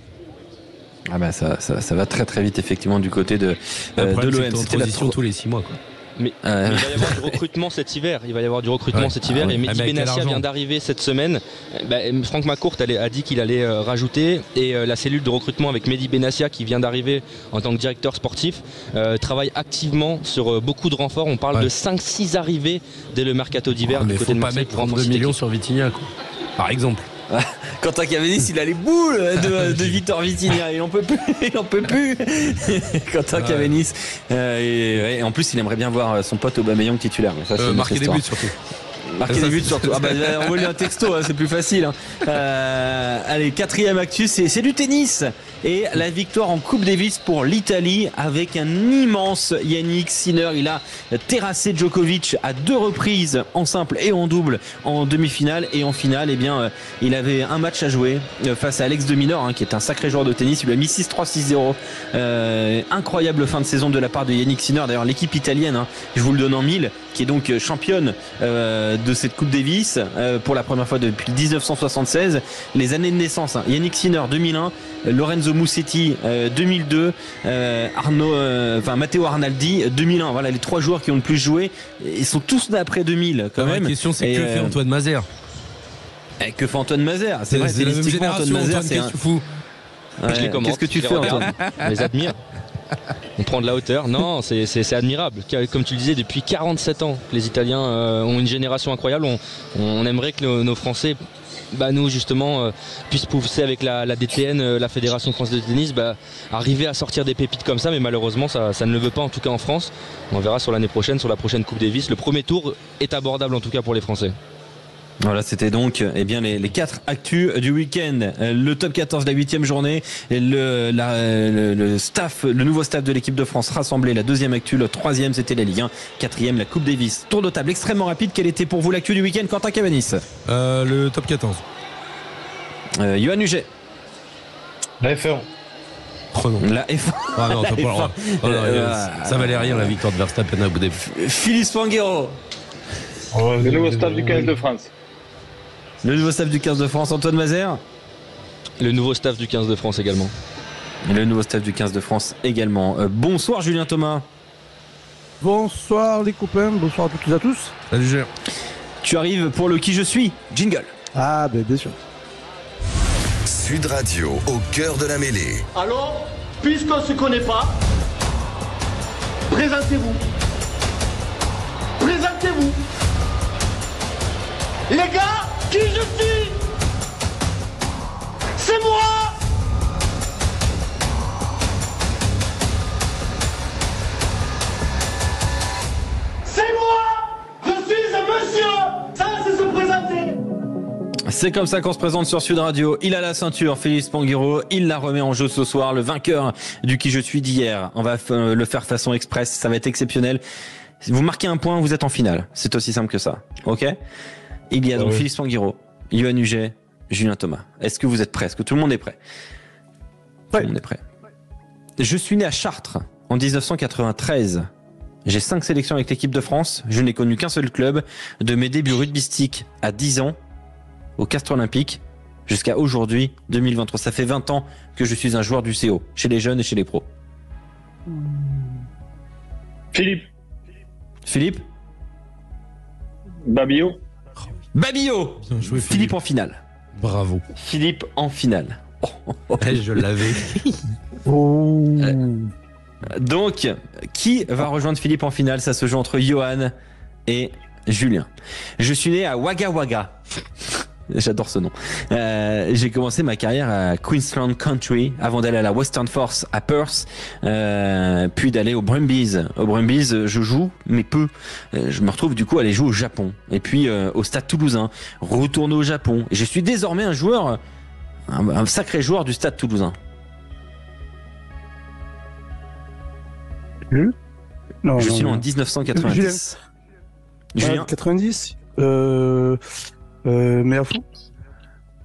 Ah ben ça va très très vite effectivement du côté de l'OM. C'était la transition tous les 6 mois, quoi. Mais il va y avoir du recrutement cet hiver. Et Mehdi Benassia vient d'arriver cette semaine. Franck McCourt a dit qu'il allait rajouter. Et la cellule de recrutement avec Mehdi Benassia, qui vient d'arriver en tant que directeur sportif, travaille activement sur beaucoup de renforts. On parle de 5-6 arrivées dès le mercato d'hiver du côté de Marseille. Faut pas mettre 32 millions sur Vitinha, quoi. Par exemple. Quentin Cavanis, il a les boules de Victor Vitinha, il en peut plus. Quentin Cavanis, et en plus il aimerait bien voir son pote Aubameyang titulaire. Mais ça, marquer des buts surtout. Envoie-lui un texto, c'est plus facile. Allez, 4e actu, c'est du tennis. Et la victoire en Coupe Davis pour l'Italie avec un immense Yannick Sinner. Il a terrassé Djokovic à 2 reprises en simple et en double en demi-finale. Et en finale, il avait un match à jouer face à Alex de Minaur, qui est un sacré joueur de tennis. Il lui a mis 6-3, 6-0. Incroyable fin de saison de la part de Yannick Sinner. D'ailleurs, l'équipe italienne, je vous le donne en 1000, qui est donc championne de cette Coupe Davis pour la première fois depuis 1976. Les années de naissance, Yannick Sinner 2001, Lorenzo Musetti 2002, Matteo Arnaldi 2001. Voilà les 3 joueurs qui ont le plus joué. Ils sont tous nés après 2000 quand même. La question, c'est que fait Antoine Mazère? Que fait Antoine Mazère? C'est vrai, c'est la même génération. Antoine Mazère, qu'est-ce que tu fous? Je les commente. Qu'est-ce que tu fais, Antoine? Je les admire. On prend de la hauteur. Non, c'est admirable. Comme tu le disais, depuis 47 ans, les Italiens ont une génération incroyable. On aimerait que nos Français, nous justement, puissent pousser avec la DTN, la Fédération française de tennis, arriver à sortir des pépites comme ça. Mais malheureusement, ça ne le veut pas, en tout cas en France. On verra sur l'année prochaine, sur la prochaine Coupe Davis. Le premier tour est abordable, en tout cas pour les Français. Voilà, c'était donc les 4 actus du week-end. Le top 14 de la 8e journée, le nouveau staff de l'équipe de France rassemblé, la 2e actu, le 3e c'était la Ligue 1, 4e la Coupe Davis. Tour de table extrêmement rapide, quelle était pour vous l'actu du week-end, Quentin Cavanis? Le top 14. Yoann Huget. La F1. Oh non. La F1. Ah non, t'as pas le droit. Ça valait rien la victoire de Verstappen à Abu Dhabi. Philippe Spanghero. Le nouveau staff du 15 de France. Le nouveau staff du 15 de France, Antoine Mazère. Le nouveau staff du 15 de France également. Et le nouveau staff du 15 de France également. Bonsoir Julien Thomas. Bonsoir les copains, bonsoir à toutes et à tous. Salut Julien. Tu arrives pour le qui je suis, jingle. Ah bien sûr. Sud Radio, au cœur de la mêlée. Alors, puisqu'on ne se connaît pas, présentez-vous. Présentez-vous. Les gars, qui je suis? C'est moi. C'est moi. Je suis un monsieur. Ça, c'est se présenter. C'est comme ça qu'on se présente sur Sud Radio. Il a la ceinture, Philippe Spanghero. Il la remet en jeu ce soir, le vainqueur du qui je suis d'hier. On va le faire façon express. Ça va être exceptionnel. Si vous marquez un point, vous êtes en finale. C'est aussi simple que ça. Ok. Il y a donc Philippe Spanghero, Yoann Huget, Julien Thomas. Est-ce que vous êtes prêts? Est-ce que tout le monde est prêt? Tout le monde est prêt. Je suis né à Chartres en 1993. J'ai 5 sélections avec l'équipe de France. Je n'ai connu qu'un seul club. De mes débuts rugbystiques à 10 ans, au Castres Olympique, jusqu'à aujourd'hui, 2023. Ça fait 20 ans que je suis un joueur du CO, chez les jeunes et chez les pros. Philippe Babillot. Philippe en finale. Bravo. Philippe en finale. Je l'avais. Donc, qui va rejoindre Philippe en finale? Ça se joue entre Yoann et Julien. Je suis né à Wagga Wagga. J'adore ce nom. J'ai commencé ma carrière à Queensland Country avant d'aller à la Western Force à Perth, puis d'aller au Brumbies. Au Brumbies, je joue, mais peu. Je me retrouve du coup à aller jouer au Japon. Et puis au Stade Toulousain, retourner au Japon. Et je suis désormais un joueur, un sacré joueur du Stade Toulousain. Je suis né en 1990. Julien 90 mais à fou.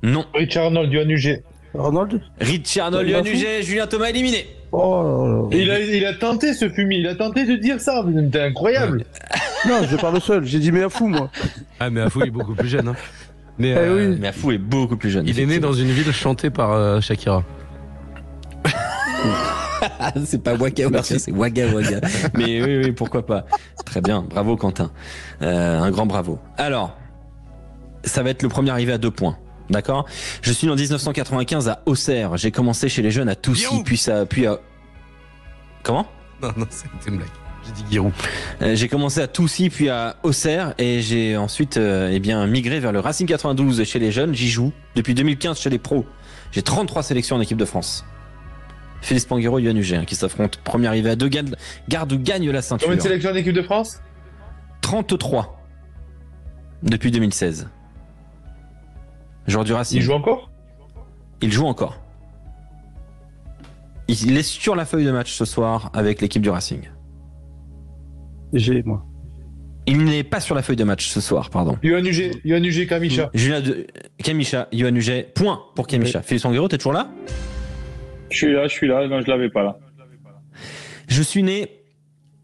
Non. Richard Arnold, Yoann Huget. Richard Arnold, Yoann Huget, Julien Thomas éliminé. Oh là là. Il a tenté ce fumier, il a tenté de dire ça, c'était incroyable. Non, je parle seul, j'ai dit mais à fou moi. Ah, mais Afou est beaucoup plus jeune. Hein. Mais, oui. Mais Afou est beaucoup plus jeune. Il est né dans une ville chantée par Shakira. C'est pas Waka Waka, c'est Wagga Wagga. Mais oui, pourquoi pas. Très bien, bravo Quentin. Un grand bravo. Alors, ça va être le premier arrivé à 2 points. D'accord? Je suis né en 1995 à Auxerre. J'ai commencé chez les jeunes à Toussy, puis à... Comment? Non, c'était une blague. J'ai dit Giroud. J'ai commencé à Toussy, puis à Auxerre, et j'ai ensuite migré vers le Racing 92 chez les jeunes. J'y joue depuis 2015 chez les pros. J'ai 33 sélections en équipe de France. Philippe Spanghero et Yoann Huget qui s'affrontent. Premier arrivé à 2, garde ou gagne la ceinture. Combien de sélections en équipe de France? 33 depuis 2016. Joueur du Racing. Il joue encore? Il joue encore. Il est sur la feuille de match ce soir avec l'équipe du Racing. Moi. Il n'est pas sur la feuille de match ce soir, pardon. Yoann Huget, Kamisha. Kamisha, Yoann Huget, point pour Kamisha. Philippe Spanghero, t'es toujours là? Je suis là, non, je l'avais pas là. Je suis né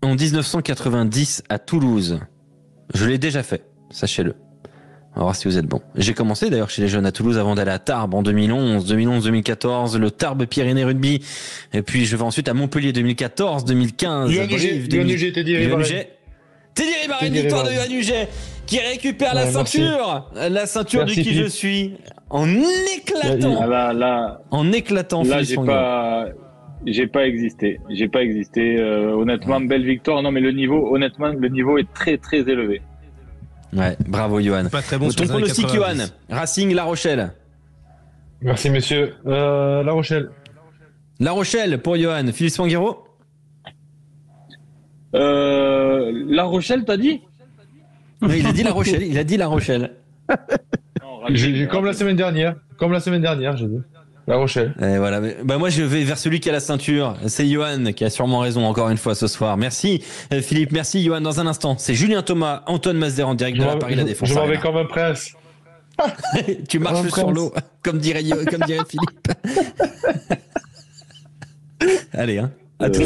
en 1990 à Toulouse. Je l'ai déjà fait, sachez-le. On va voir si vous êtes bon. J'ai commencé d'ailleurs chez les jeunes à Toulouse avant d'aller à Tarbes en 2011-2014, le Tarbes Pyrénées Rugby. Et puis je vais ensuite à Montpellier 2014-2015. Yoann Huget, Teddy Ribaren. Teddy Ribaren, victoire de Yoann Huget, qui récupère la ceinture. La ceinture merci, de qui Philippe. Je suis. En éclatant. En éclatant. Là, j'ai pas existé. Honnêtement, belle victoire. Non, mais le niveau est très très élevé. Ouais, bravo Yoann. Pas très bon. Ton pronostic, Yoann. Racing, La Rochelle. Merci monsieur. La Rochelle. La Rochelle pour Yoann. Philippe Spanghero. La Rochelle, t'as dit? Oui, il a dit La Rochelle. Il a dit La Rochelle. Non, comme la semaine dernière, j'ai dit. La Rochelle. Et voilà. Bah moi je vais vers celui qui a la ceinture. C'est Yoann qui a sûrement raison encore une fois ce soir. Merci Philippe, merci Yoann. Dans un instant, c'est Julien Thomas, Antoine Masder en direct de la Paris La Défense. Je m'en vais comme un prince. Tu marches sur l'eau, comme dirait Philippe. Allez, hein. À tous.